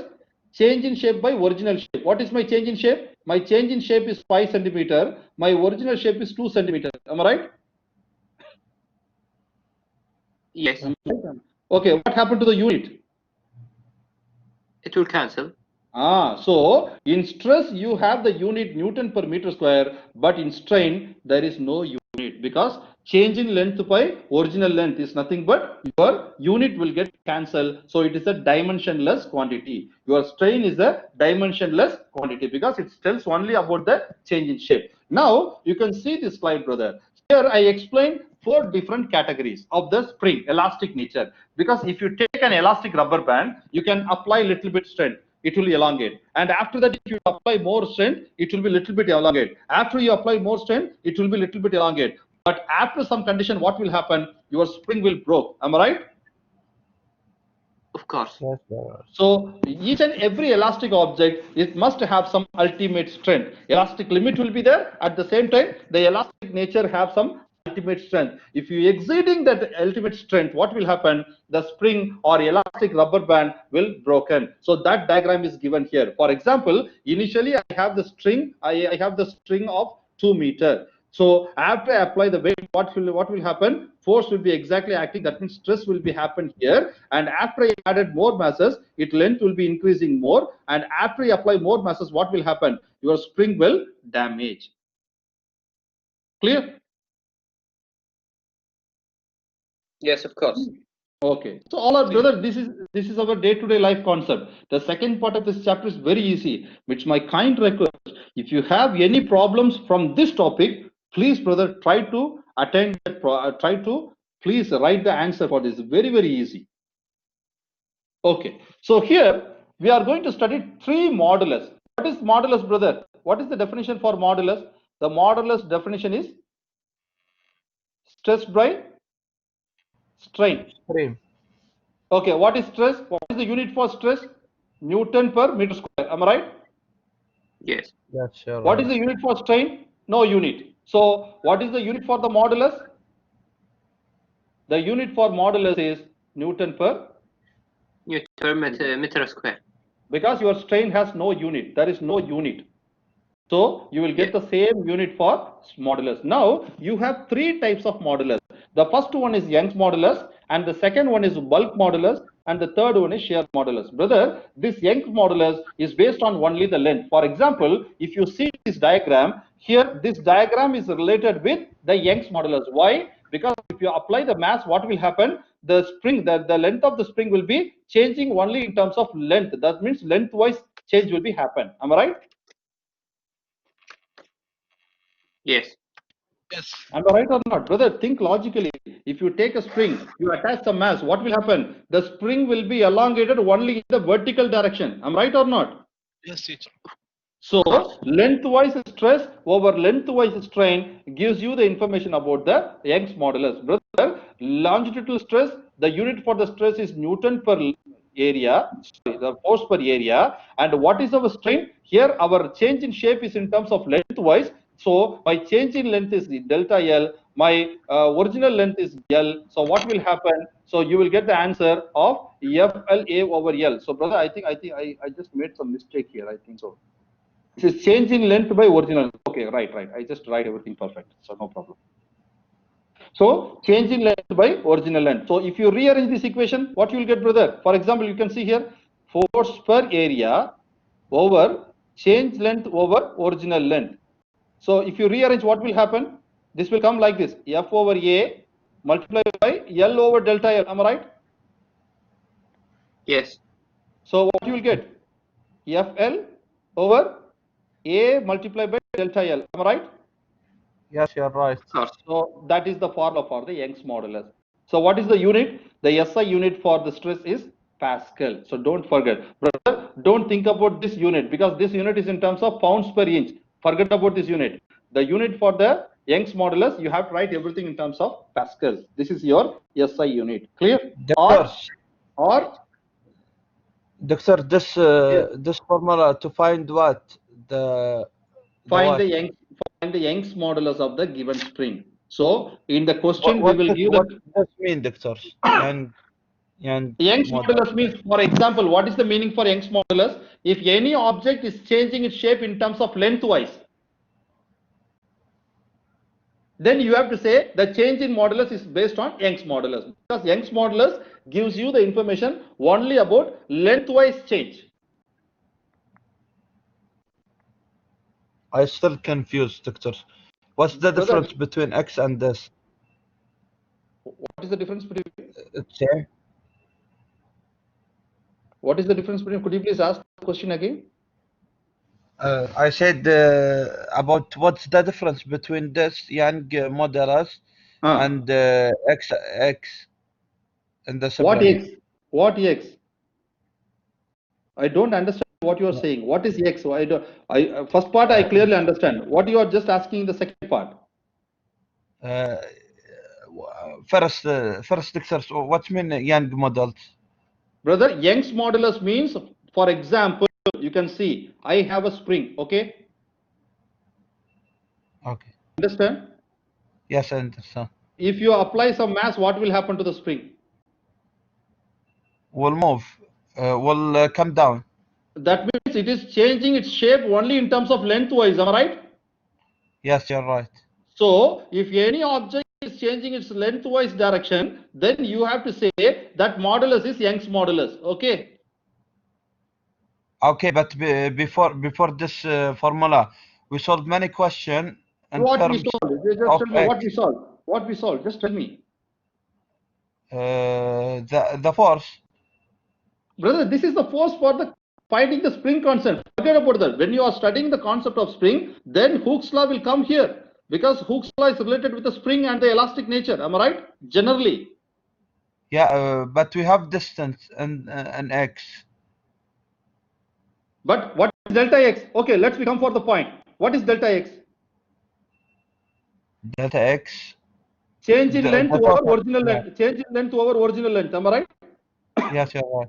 Change in shape by original shape. What is my change in shape? My change in shape is 5 centimeter. My original shape is 2 centimeter. Am I right? Yes. Okay, what happened to the unit? It will cancel. So in stress you have the unit Newton per meter square, but in strain there is no unit, because change in length by original length is nothing but your unit will get cancelled. So it is a dimensionless quantity. Your strain is a dimensionless quantity because it tells only about the change in shape. Now you can see this slide, brother. Here I explained 4 different categories of the spring, elastic nature. Because if you take an elastic rubber band, you can apply little bit strength, it will elongate. And after that, if you apply more strength, it will be little bit elongate. After you apply more strength, it will be little bit elongate. But after some condition, what will happen? Your spring will break. Am I right? Of course. Yes, you're right. So each and every elastic object, it must have some ultimate strength. Elastic limit will be there. At the same time, the elastic nature have some ultimate strength. If you exceeding that ultimate strength, what will happen? The spring or elastic rubber band will broken. So that diagram is given here. For example, initially I have the string. I have the string of 2 meter. So after I apply the weight, what will happen? Force will be exactly acting. That means stress will be happen here. And after I added more masses, its length will be increasing more. And after I apply more masses, what will happen? Your spring will damage. Clear? Yes, of course. Okay. So all our brother, this is our day-to-day life concept. The second part of this chapter is very easy. Which my kind request. If you have any problems from this topic, please, brother, try to attend. Try to please write the answer for this. Very, very easy. Okay. So here we are going to study 3 modulus. What is modulus, brother? What is the definition for modulus? The modulus definition is stress by strain. Stream. Okay. What is stress? What is the unit for stress? Newton per meter square. Am I right? Yes. Yes, you're What right. is the unit for strain? No unit. So what is the unit for the modulus? The unit for modulus is Newton per, Newton per meter square. because your strain has no unit. There is no unit. So you will get the same unit for modulus. Now you have 3 types of modulus. The first one is Young's modulus, and the second one is bulk modulus, and the third one is shear modulus. Brother, this Young's modulus is based on only the length. For example, if you see this diagram, here this diagram is related with the Young's modulus. Why? Because if you apply the mass, what will happen? The spring, the length of the spring will be changing only in terms of length. That means lengthwise change will be happen. Am I right? Yes. Yes. Am I right or not? Brother, think logically. If you take a spring, you attach some mass, what will happen? The spring will be elongated only in the vertical direction. Am I right or not? Yes, teacher. So lengthwise stress over lengthwise strain gives you the information about the Young's modulus. Brother, longitudinal stress, the unit for the stress is Newton per area, sorry, the force per area. And what is our strain? Here our change in shape is in terms of lengthwise. So my change in length is the delta L. My original length is L. So what will happen? So you will get the answer of FLA over L. So brother, I think I just made some mistake here. I think so. This is change in length by original. Okay, right. I just write everything perfect. So no problem. So change in length by original length. So if you rearrange this equation, what you will get, brother? For example, you can see here force per area over change length over original length. So if you rearrange, what will happen? This will come like this: F over A multiplied by L over delta L. Am I right? Yes. So what you will get? FL over A multiplied by delta L. Am I right? Yes, you're right. So that is the formula for the Young's modulus. So what is the unit? The SI unit for the stress is Pascal. So don't forget, brother, don't think about this unit because this unit is in terms of pounds per inch. Forget about this unit. The unit for the Young's modulus, you have to write everything in terms of Pascal. This is your SI unit. Clear? Doctor, Or Doctor, this formula to find what find what? the Young's modulus of the given spring. So in the question, What we will give the what does this mean, Doctor? Young Young's model. modulus means, for example, what is the meaning for Young's modulus? If any object is changing its shape in terms of lengthwise, then you have to say the change in modulus is based on Young's modulus, because Young's modulus gives you the information only about lengthwise change. I still confused, Doctor. What's the Brother, difference between X and this? what is the difference between? Same. What is the difference between? Could you please ask the question again? I said about what's the difference between this Young modulus and X and the What supplement. X? What X? I don't understand what you are saying. What is X? I don't. First part I clearly understand. What you are just asking in the second part. First, Doctor, what mean Young models? Brother, Young's modulus means, for example, you can see I have a spring. Okay. Okay. Understand? Yes, I understand. If you apply some mass, what will happen to the spring? Will move. Will come down. That means it is changing its shape only in terms of lengthwise. Am I right? Yes, you're right. So if any object is changing its lengthwise direction, then you have to say that modulus is Young's modulus. Okay. Okay, but before this formula, we solved many questions in What we terms solved? Just of tell me X. what we solved. What we solved? Just tell me. The force. Brother, this is the force for the finding the spring constant. Forget about that. When you are studying the concept of spring, then Hooke's law will come here, because Hooke's law is related with the spring and the elastic nature. Am I right? Generally. Yeah, but we have distance and X. But what is delta X? Okay, let's come for the point. What is delta X? Delta X. Change in length over total, original length. Change in length over original length. Am I right? Yes, you're right.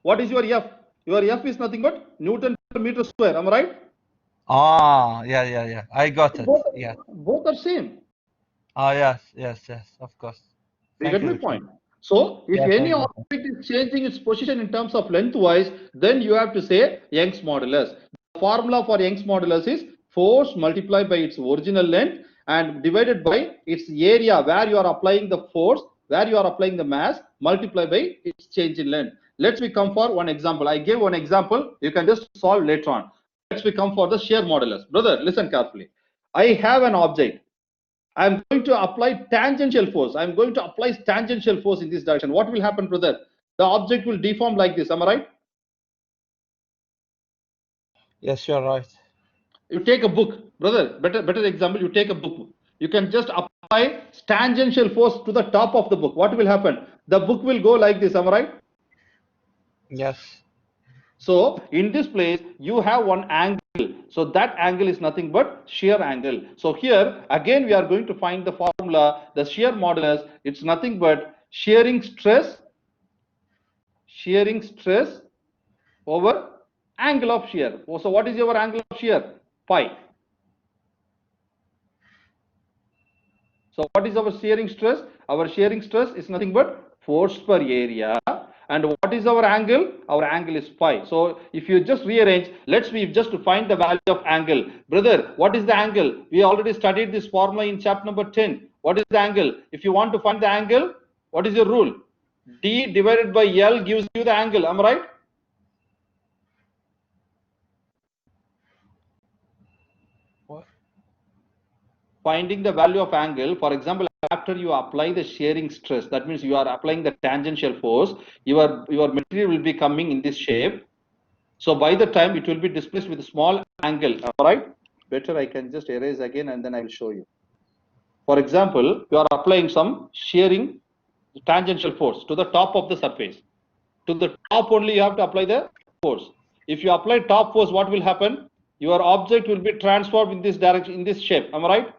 What is your F? Your F is nothing but Newton per meter square. Am I right? Ah, yeah. I got it. Yeah. Both are same. Ah, yes, of course. Do you Thank get my Doctor. point? So if Yes, I any got it. object is changing its position in terms of lengthwise, then you have to say Young's modulus. The formula for Young's modulus is force multiplied by its original length and divided by its area where you are applying the force, where you are applying the mass, multiplied by its change in length. Let's come for one example. I gave one example. You can just solve later on. Let's come for the shear modulus. Brother, listen carefully. I have an object. I'm going to apply tangential force. I'm going to apply tangential force in this direction. What will happen, brother? The object will deform like this. Am I right? Yes, you're right. You take a book, brother. Better example. You take a book. You can just apply tangential force to the top of the book. What will happen? The book will go like this. Am I right? Yes. So in this place, you have one angle. So that angle is nothing but shear angle. So here again, we are going to find the formula, the shear modulus. It's nothing but shearing stress over angle of shear. So what is your angle of shear? Pi. So what is our shearing stress? Our shearing stress is nothing but force per area. And what is our angle? Our angle is phi. So if you just rearrange, let's we just find the value of angle. Brother, what is the angle? We already studied this formula in chapter number 10. What is the angle? If you want to find the angle, what is your rule? D divided by L gives you the angle. Am I right? What? Finding the value of angle, for example, after you apply the shearing stress, that means you are applying the tangential force, your material will be coming in this shape. So by the time it will be displaced with a small angle, all right? Better I can just erase again and then I will show you. For example, you are applying some shearing tangential force to the top of the surface. To the top only you have to apply the force. If you apply top force, what will happen? Your object will be transformed in this direction, in this shape. Am I right?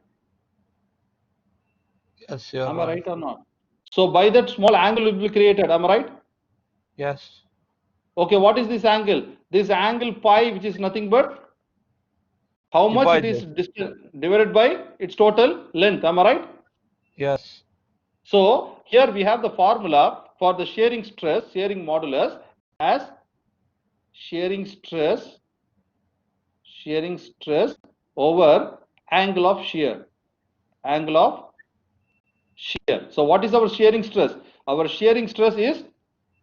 Yes, you're Am I right. right or not? So by that small angle will be created. Am I right? Yes. Okay, what is this angle? This angle pi, which is nothing but how much it is distance divided by its total length. Am I right? Yes. So here we have the formula for the shearing stress, shearing modulus as shearing stress over angle of shear. Angle of shear. So what is our shearing stress? Our shearing stress is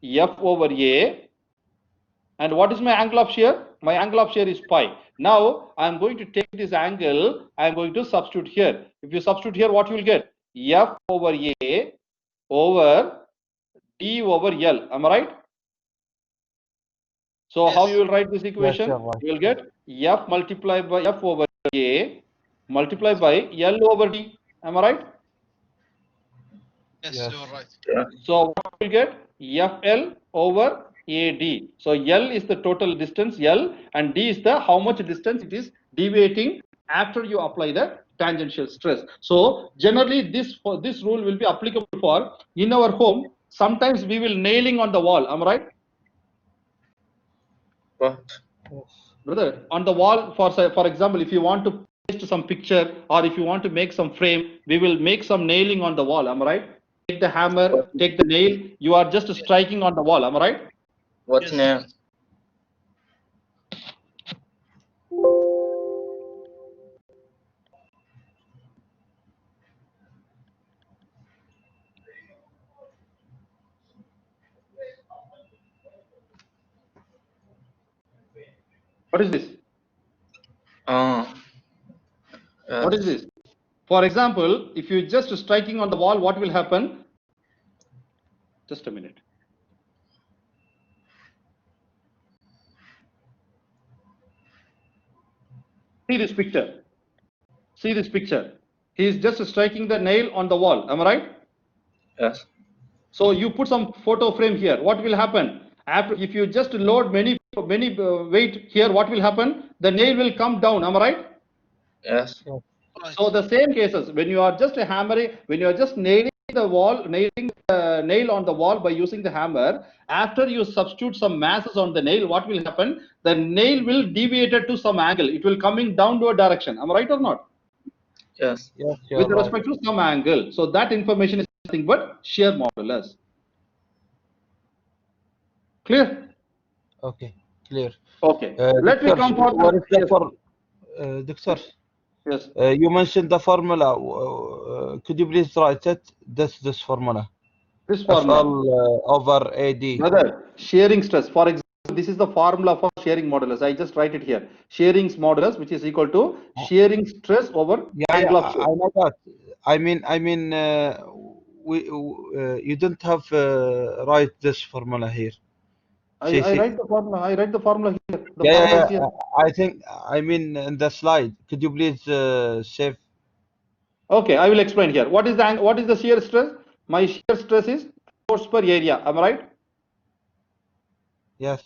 F over A. And what is my angle of shear? My angle of shear is pi. Now I am going to take this angle, I am going to substitute here. If you substitute here, what you will get? F over A over D over L. Am I right? So Yes. how you will write this equation? you're right. You will get F multiplied by F over A multiplied by L over D. Am I right? Yes, Yes. you're right. So what will get? FL over AD. So L is the total distance L and D is the how much distance it is deviating after you apply the tangential stress. So generally this rule will be applicable for in our home. Sometimes we will nailing on the wall. Am I right? What? Brother, on the wall, for example, if you want to paste some picture or if you want to make some frame, we will make some nailing on the wall. Am I right? Take the hammer, take the nail. You are just striking on the wall. Am I right? What Yes. name? What is this? What is this? For example, if you just striking on the wall, what will happen? Just a minute. See this picture. See this picture. He is just striking the nail on the wall. Am I right? Yes. So you put some photo frame here. What will happen? After, if you just load many weight here, what will happen? The nail will come down. Am I right? Yes. Right. So the same cases, when you are just hammering, when you are just nailing the wall, nailing the nail on the wall by using the hammer, after you substitute some masses on the nail, what will happen? The nail will deviate to some angle. It will coming down to a direction. Am I right or not? Yes. Yes, you're With right. respect to some angle. So that information is nothing but shear modulus. Clear? Okay, clear. Okay. Let me Doctor, come for what is the yes. Doctor, Yes. you mentioned the formula. Could you please write it? This formula. This formula. FL over AD. Brother, shearing stress. For example, this is the formula for shearing modulus. I just write it here. Shearing modulus, which is equal to shearing stress over angle of shear. I know that. I mean, you don't have write this formula here. I write the formula. I write the formula here. The Yeah, formula yeah, is here. I think, I mean, in the slide. Could you please save? Okay, I will explain here. What is the shear stress? My shear stress is force per area. Am I right? Yes.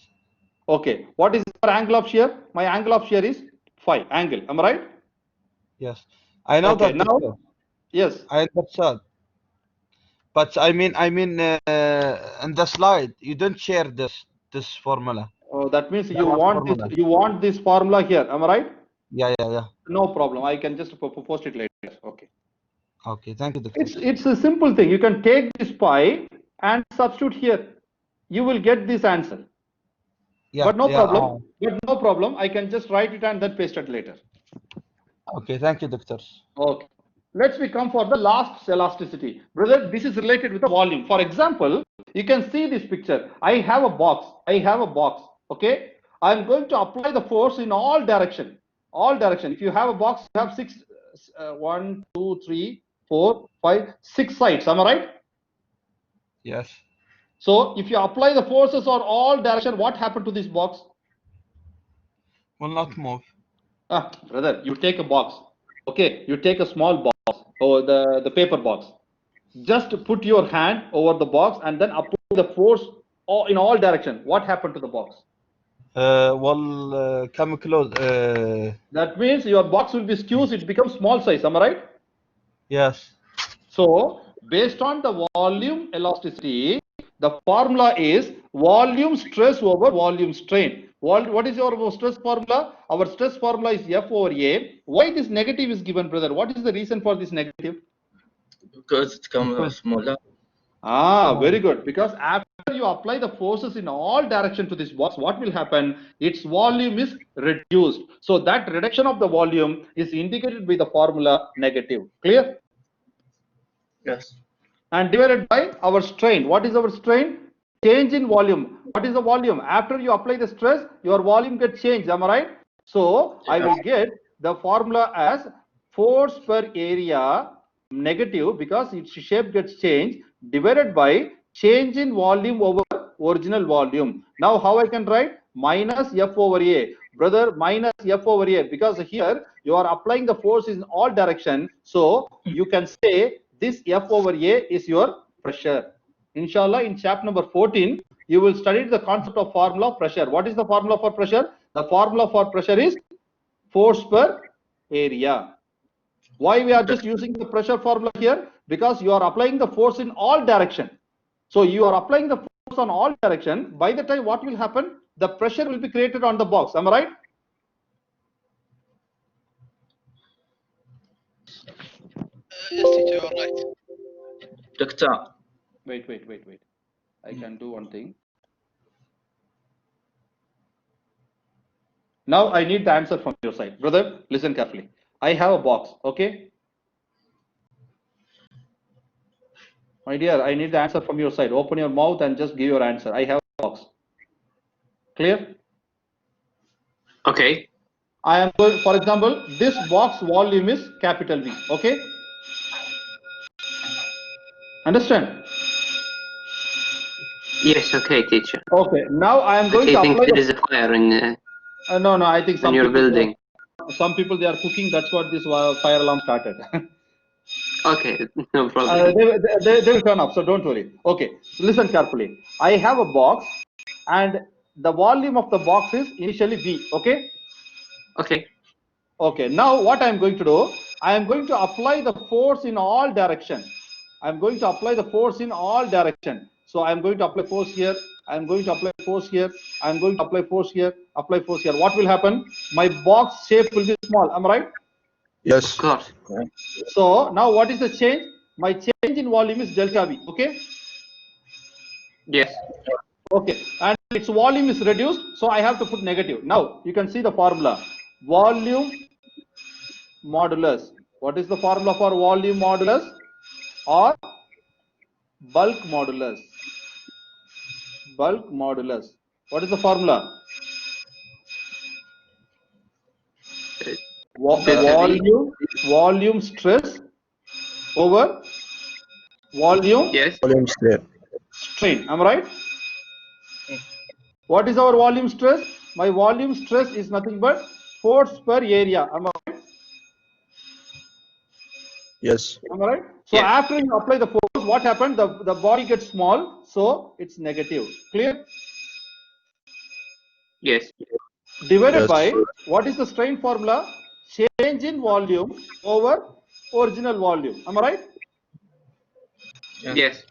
Okay. What is our angle of shear? My angle of shear is phi angle. Am I right? Yes. I know Okay. that. Now, Doctor. yes. I understand. But I mean, in the slide, you don't share this formula. Oh, that means The you last want formula. this. You want this formula here. Am I right? Yeah. No problem. I can just post it later. Okay. Okay, thank you, Doctor. It's a simple thing. You can take this pi and substitute here. You will get this answer. Yeah, But no yeah, problem. But no problem. I can just write it and then paste it later. okay, thank you, Doctor. Okay. Let's we come for the last elasticity. Brother, this is related with the volume. For example, you can see this picture. I have a box. I have a box. Okay. I'm going to apply the force in all direction. All direction. If you have a box, you have 1, 2, 3, 4, 5, 6 sides. Am I right? Yes. So if you apply the forces on all direction, what happened to this box? Will not move. Brother, you take a box. Okay, you take a small box or the paper box. Just put your hand over the box and then apply the force in all direction. What happened to the box? Come close. That means your box will be skewed. It becomes small size. Am I right? Yes. So based on the volume elasticity, the formula is volume stress over volume strain. What is your stress formula? Our stress formula is F over A. Why this negative is given, brother? What is the reason for this negative? Because it becomes smaller. Very good. Because after you apply the forces in all direction to this box, what will happen? Its volume is reduced. So that reduction of the volume is indicated by the formula negative. Clear? Yes. And divided by our strain. What is our strain? Change in volume. What is the volume? After you apply the stress, your volume gets changed. Am I right? So I will get the formula as force per area negative because its shape gets changed divided by change in volume over original volume. Now how I can write? Minus F over A. Brother, minus F over A, because here you are applying the force in all direction. So you can say this F over A is your pressure. Inshallah, in chapter number 14, you will study the concept of formula of pressure. What is the formula for pressure? The formula for pressure is force per area. Why we are just using the pressure formula here? Because you are applying the force in all direction. So you are applying the force on all direction. By the time what will happen? The pressure will be created on the box. Am I right? Yes, teacher, you are right. Doctor. Wait. I can do one thing. Now I need the answer from your side. Brother, listen carefully. I have a box, okay? My dear, I need the answer from your side. Open your mouth and just give your answer. I have a box. Clear? Okay. I am going, for example, this box volume is capital V, okay? Understand? Yes, okay, teacher. Okay, now I am going Okay, to I think apply there is a fire in no, I think your building. some people they are cooking. That's what this fire alarm started. Okay, no problem. They will turn up, so don't worry. Okay, so listen carefully. I have a box, and the volume of the box is initially V. Okay. Okay. Okay. Now what I am going to do? I am going to apply the force in all direction. I am going to apply the force in all direction. So I am going to apply force here. I am going to apply force here. I am going to apply force here. Apply force here. What will happen? My box shape will be small. Am I right? Of course. So now what is the change? My change in volume is delta V. Okay. Yes. Okay. And its volume is reduced. So I have to put negative. Now you can see the formula. Volume modulus. What is the formula for volume modulus or bulk modulus? Bulk modulus. What is the formula? Volume stress over volume Yes. strain. Am I right? What is our volume stress? My volume stress is nothing but force per area. Am I right? Yes. Am I right? So Yes. after you apply the force, what happened? The body gets small, so it's negative. Clear? Yes. Divided Yes. by what is the strain formula? Change in volume over original volume. Am I right? Yes.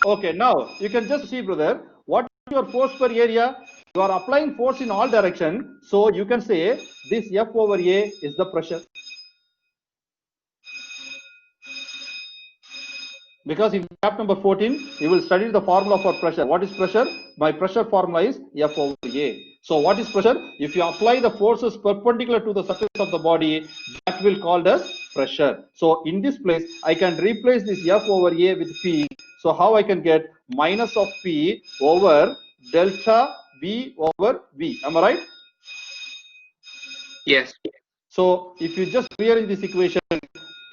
Okay, now you can just see, brother, what is your force per area? You are applying force in all direction. So you can say this F over A is the pressure. Because in chapter number 14, you will study the formula for pressure. What is pressure? My pressure formula is F over A. So what is pressure? If you apply the forces perpendicular to the surface of the body, that will called as pressure. So in this place, I can replace this F over A with P. So how I can get minus of P over delta V over V. Am I right? Yes. So if you just rearrange this equation,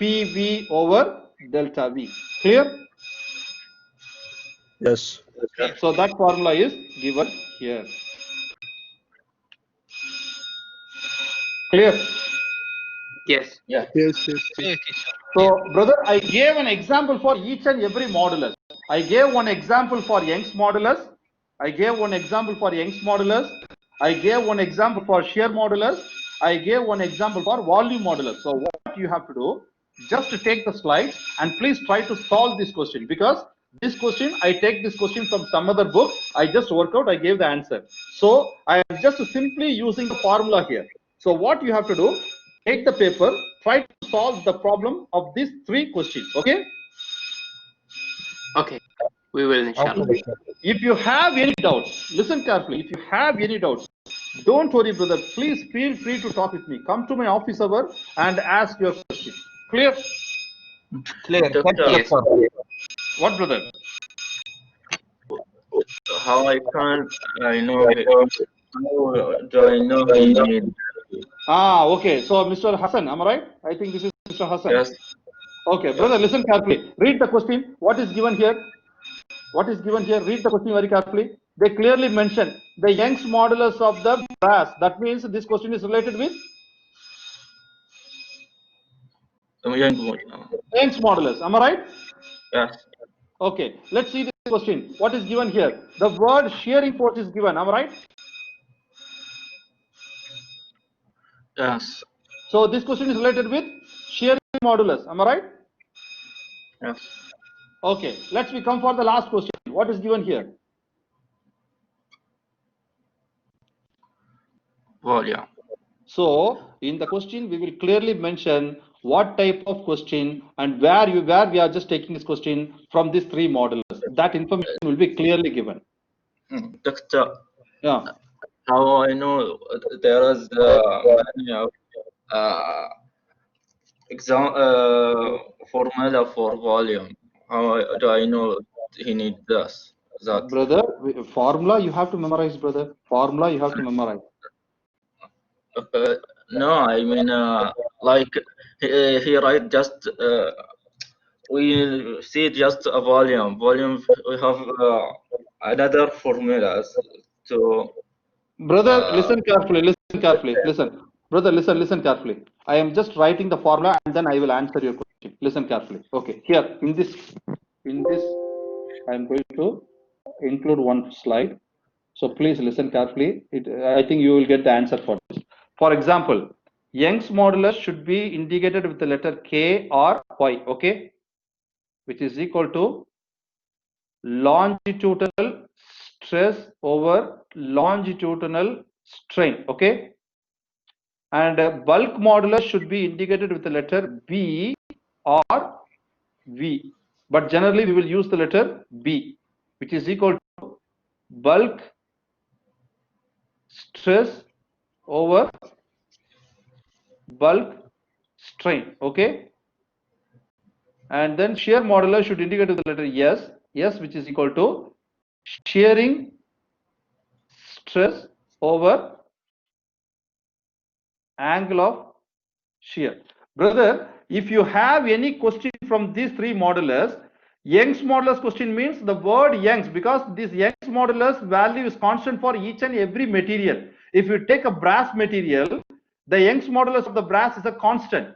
PV over delta V. Clear? Yes. So that formula is given here. Clear? Yes. Yeah. Yes. Clear, teacher. So, brother, I gave an example for each and every modulus. I gave one example for Young's modulus. I gave one example for Young's modulus. I gave one example for shear modulus. I gave one example for volume modulus. So, what you have to do, just to take the slides and please try to solve this question, because this question, I take this question from some other book. I just work out, I gave the answer. So, I am just simply using the formula here. So, what you have to do, take the paper, try to solve the problem of these three questions. Okay? Okay. We will, inshallah. Okay. If you have any doubts, listen carefully. If you have any doubts, don't worry, brother. Please feel free to talk with me. Come to my office hour and ask your question. Clear? Clear. Thank you, Yes. doctor. What, brother? How I can't, I know, how do I know he need? Ah, okay. So, Mr. Hassan, am I right? I think this is Mr. Hassan. Yes. Okay, brother, listen carefully. Read the question. What is given here? What is given here? Read the question very carefully. They clearly mention the Young's modulus of the brass. That means this question is related with Young boy. Young's modulus. Am I right? Yes. Okay, let's see this question. What is given here? The word shearing force is given. Am I right? Yes. So this question is related with shearing modulus. Am I right? Yes. Okay, let's we come for the last question. What is given here? Volume. So in the question, we will clearly mention what type of question and where we are just taking this question from these three models. That information will be clearly given. Doctor, Yeah. how I know there is formula for volume? How do I know he needs this? That Brother, formula you have to memorize, brother. Formula you have to memorize. no, I mean like he write just we see just a volume. Volume we have another formulas to. Brother, listen carefully. Listen carefully. Listen, brother. Listen carefully. I am just writing the formula and then I will answer your question. Listen carefully. Okay. Here in this, I am going to include one slide. So please listen carefully. I think you will get the answer for this. For example, Young's modulus should be indicated with the letter K or Y. Okay, which is equal to longitudinal stress over longitudinal strain. Okay, and bulk modulus should be indicated with the letter B or V, but generally we will use the letter B, which is equal to bulk stress over bulk strain. Okay, and then shear modulus should indicate with the letter S, which is equal to shearing stress over angle of shear. Brother, if you have any question from these three modulus, Young's modulus question means the word Young's, because this Young's modulus value is constant for each and every material. If you take a brass material, the Young's modulus of the brass is a constant.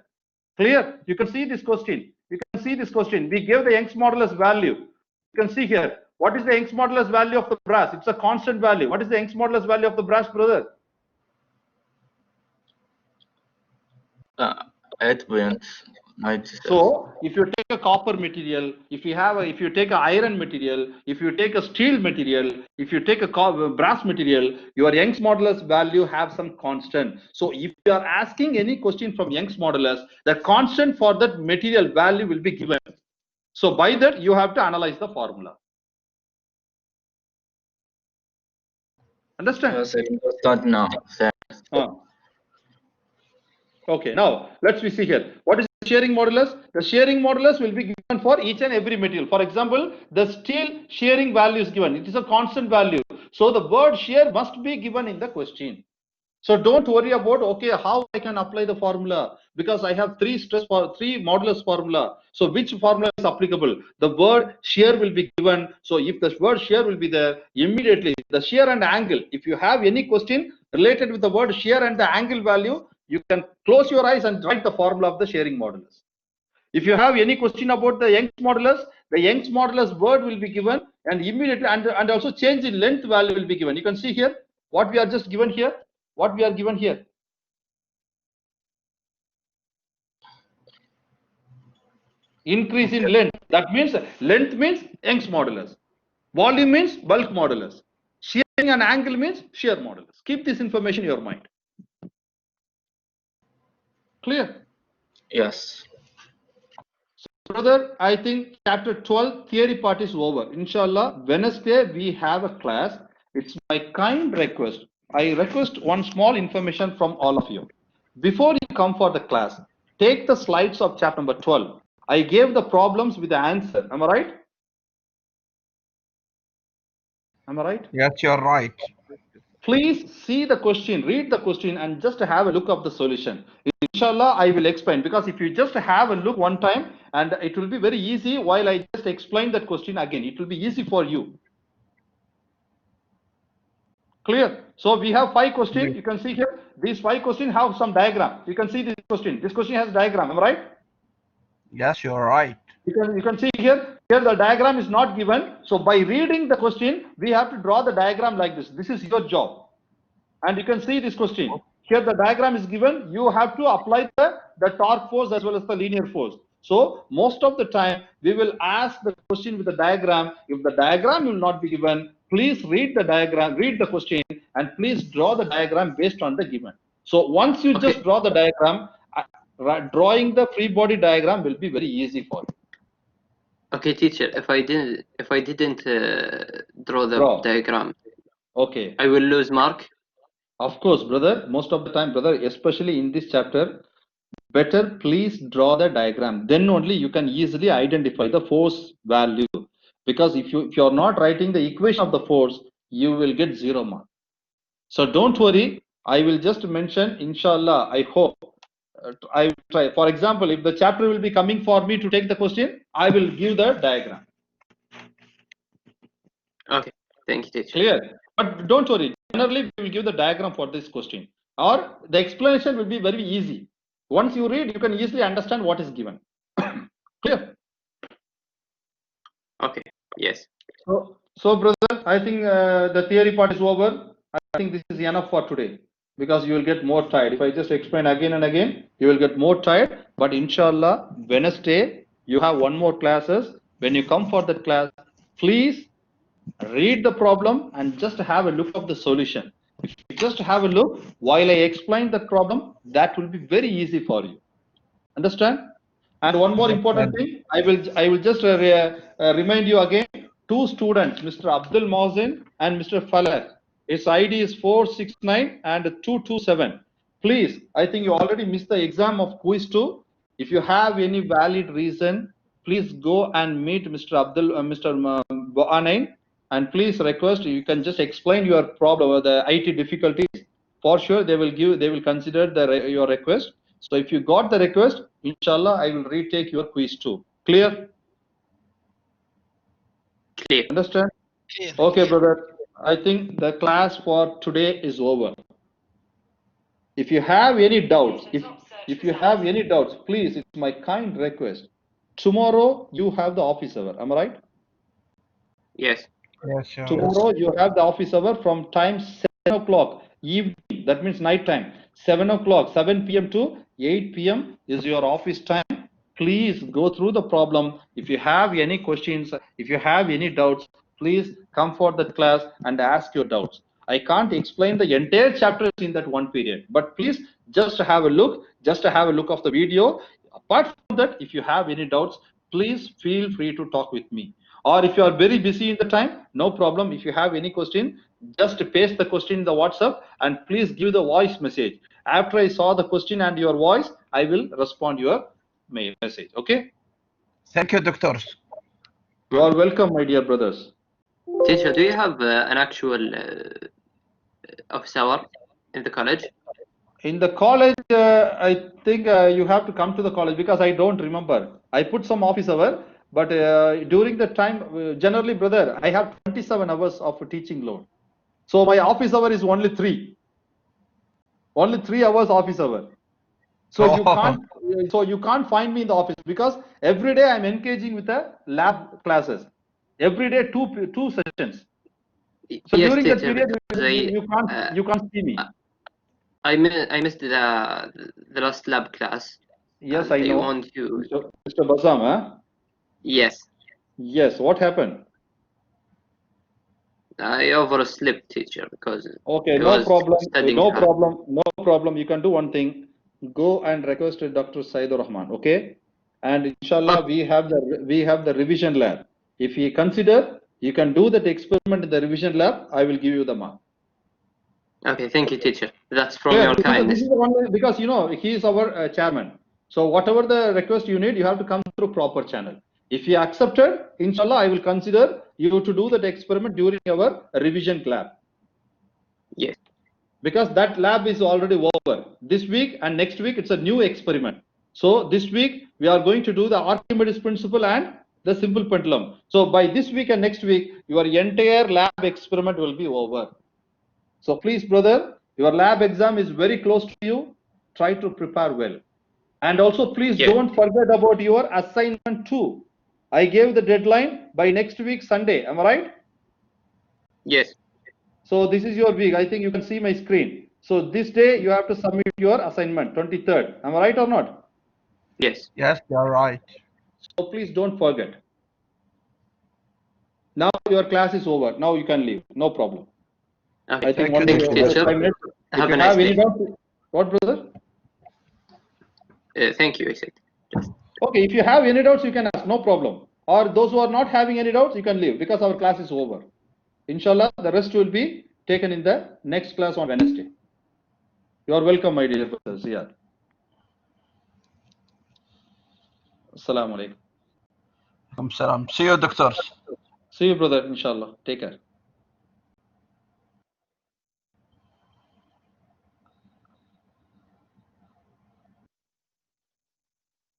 Clear? You can see this question. You can see this question. We gave the Young's modulus value. You can see here. What is the Young's modulus value of the brass? It's a constant value. What is the Young's modulus value of the brass, brother? 8.96. So if you take a copper material, if you take an iron material, if you take a steel material, if you take a brass material, your Young's modulus value have some constant. So if you are asking any question from Young's modulus, the constant for that material value will be given. So by that, you have to analyze the formula. Understand? Yes, I understand now. Okay, now let's see here. What is the shearing modulus? The shearing modulus will be given for each and every material. For example, the steel shearing value is given. It is a constant value. So the word shear must be given in the question. So don't worry about, okay, how I can apply the formula, because I have three modulus formula. So which formula is applicable? The word shear will be given. So if the word shear will be there, immediately the shear and angle, if you have any question related with the word shear and the angle value, you can close your eyes and write the formula of the shearing modulus. If you have any question about the Young's modulus word will be given, and immediately and also change in length value will be given. You can see here what we are just given here. What we are given here. Increase in length. That means length means Young's modulus. Volume means bulk modulus. Shearing and angle means shear modulus. Keep this information in your mind. Clear? Yes. So, brother, I think chapter 12 theory part is over. Inshallah, Wednesday we have a class. It's my kind request. I request one small information from all of you. Before you come for the class, take the slides of chapter number 12. I gave the problems with the answer. Am I right? Am I right? Yes, you're right. Please see the question, read the question, and just have a look of the solution. Inshallah, I will explain, because if you just have a look one time, and it will be very easy while I just explain that question again. It will be easy for you. Clear? So we have 5 questions. You can see here, these 5 questions have some diagram. You can see this question. This question has diagram. Am I right? Yes, you're right. You can see here the diagram is not given. So by reading the question, we have to draw the diagram like this. This is your job. And you can see this question. Here the diagram is given. You have to apply the torque force as well as the linear force. So most of the time, we will ask the question with the diagram. If the diagram will not be given, please read the diagram, read the question, and please draw the diagram based on the given. So once you just draw the diagram, drawing the free body diagram will be very easy for you. Okay, teacher. If I didn't draw the diagram, okay, I will lose mark. Of course, brother. Most of the time, brother, especially in this chapter, better please draw the diagram. Then only you can easily identify the force value. Because if you're not writing the equation of the force, you will get 0 mark. So don't worry. I will just mention, inshallah, I hope. I will try. For example, if the chapter will be coming for me to take the question, I will give the diagram. Okay, thank you, teacher. Clear? But don't worry. Generally, we will give the diagram for this question, or the explanation will be very easy. Once you read, you can easily understand what is given. Clear? Okay. Yes. So, brother, I think the theory part is over. I think this is enough for today, because you will get more tired. If I just explain again and again, you will get more tired. But inshallah, Wednesday, you have one more classes. When you come for that class, please read the problem and just have a look of the solution. If you just have a look while I explain the problem, that will be very easy for you. Understand? And one more important thing, I will just remind you again. 2 students, Mr. Abdul Mohsin and Mr. Falak. His ID is 469 and 227. Please, I think you already missed the exam of quiz 2. If you have any valid reason, please go and meet Mr. Mr. Boanain, and please request, you can just explain your problem or the IT difficulties. For sure, they will consider your request. So if you got the request, inshallah, I will retake your quiz too. Clear? Clear. Understand? Clear. Okay, brother. I think the class for today is over. If you have any doubts, if you have any doubts, please, it's my kind request. Tomorrow you have the office hour. Am I right? Yes. Yes, sure. Tomorrow you have the office hour from time 7 o'clock evening. That means night time. 7 o'clock, 7 p.m. to 8 p.m. is your office time. Please go through the problem. If you have any questions, if you have any doubts, please come for the class and ask your doubts. I can't explain the entire chapter in that one period, but please just have a look of the video. Apart from that, if you have any doubts, please feel free to talk with me. Or if you are very busy in the time, no problem. If you have any question, just paste the question in the WhatsApp and please give the voice message. After I saw the question and your voice, I will respond your message. Okay? Thank you, doctors. You are welcome, my dear brothers. Teacher, do you have an actual office hour in the college? In the college, I think you have to come to the college because I don't remember. I put some office hour, but during the time, generally, brother, I have 27 hours of teaching load. So my office hour is only 3. Only 3 hours office hour. So you can't find me in the office because every day I'm engaging with the lab classes. Every day two sessions. So yes, during that teacher, period, because you can't see me. I missed the last lab class. Yes, and I know. want you. Mr. Basam, huh? Yes, Yes. What happened? I overslept, teacher, because Okay, I no was problem. studying No hard. problem. No problem. You can do one thing. Go and request Dr. Saidur Rahman. Okay, and inshallah we have the revision lab. If you consider, you can do that experiment in the revision lab. I will give you the mark. Okay, thank you, teacher. That's from Yeah, your this kindness. is the one way, because you know he is our chairman. So whatever the request you need, you have to come through proper channel. If you accepted, inshallah, I will consider you to do that experiment during our revision lab. Yes. Because that lab is already over. This week and next week, it's a new experiment. So this week, we are going to do the Archimedes principle and the simple pendulum. So by this week and next week, your entire lab experiment will be over. So please, brother, your lab exam is very close to you. Try to prepare well. And also, please don't forget about your assignment too. I gave the deadline by next week, Sunday. Am I right? Yes. So this is your week. I think you can see my screen. So this day you have to submit your assignment, 23rd. Am I right or not? Yes. Yes, you're right. So please don't forget. Now your class is over. Now you can leave. No problem. Okay. I think Thank you, only Dr. teacher. 5 minutes. If Have you a nice have any day. doubts, what, brother? Thank you, I said. Okay, if you have any doubts, you can ask. No problem. Or those who are not having any doubts, you can leave because our class is over. Inshallah, the rest will be taken in the next class on Wednesday. You are welcome, my dear brothers. Yeah. Assalamu alaikum. Salam. See you, doctors. See you, brother. Inshallah. Take care.